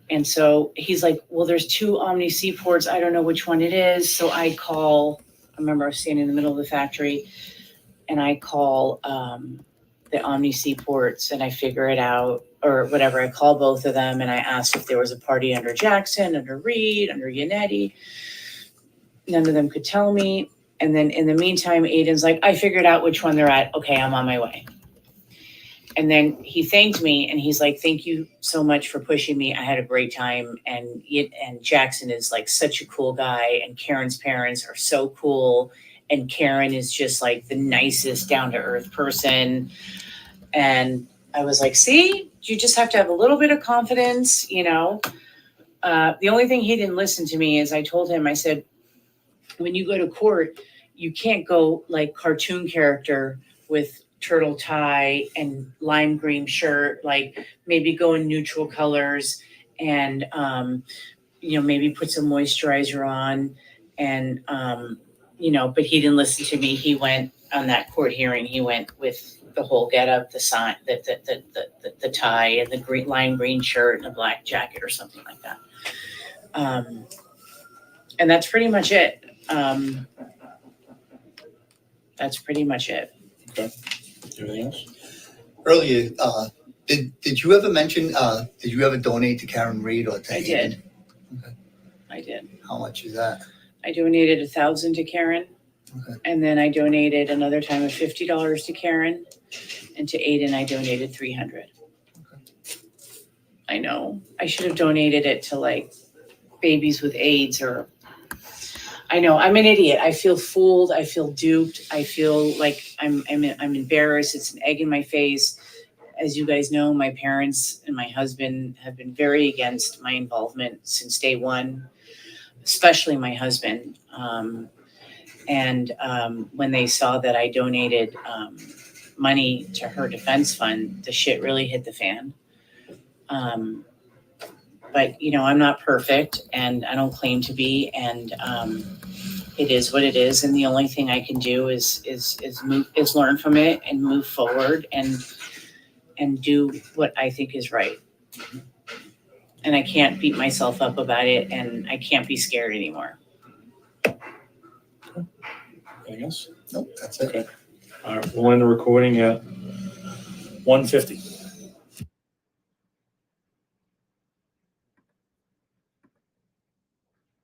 And so he's like, well, there's two 𝗵𝗎 I don't know which one it is. So I remember I was standing in the middle of the factory, and I call the 𝗵𝗎 and I figure it out, or whatever. I call both of them and I asked if there was a party under Jackson, under Reed, under Yannetti. None of them could tell me. And then in the meantime, Aidan's like, I figured out which one they're at. Okay, I'm on my way. And then he thanked me, and he's like, thank you so much for pushing me. I had a great time. And Jackson is like such a cool guy, and Karen's parents are so cool. And Karen is just like the nicest, down-to-earth person. And I was like, see, you just have to have a little bit of confidence, The only thing he didn't listen to me is I told him, I said, when you go to court, you can't go like cartoon character with turtle tie and lime green shirt, like maybe go in neutral colors and, maybe put some moisturizer on and, but he didn't listen to me. He went on that court hearing. He went with the whole getup, the sign, the tie and the lime green shirt and a black jacket or something like that. And that's pretty much it. That's pretty much it. Okay. Anything else? Earlier, did you ever mention, did you ever donate to Karen Reed or to I Aidan? did. Okay. I did. How much is that? I donated $1,000 to Karen. Okay. And then I donated another time of $50 to Karen. And to Aidan, I donated $300. I know. I should have donated it to like babies with AIDS or. I know. I'm an idiot. I feel fooled. I feel duped. I feel like I'm embarrassed. It's an egg in my face. As you guys know, my parents and my husband have been very against my involvement since day one, especially my husband. When they saw that I donated money to her defense fund, the shit really hit the fan. But you know, I'm not perfect, and I don't claim to be, and it is what it is. And the only thing I can do is learn from it and move forward and do what I think is right. And I can't beat myself up about it, and I can't be scared anymore. Anything else? Nope, that's it. Okay. All right, we'll end the recording at 1:50.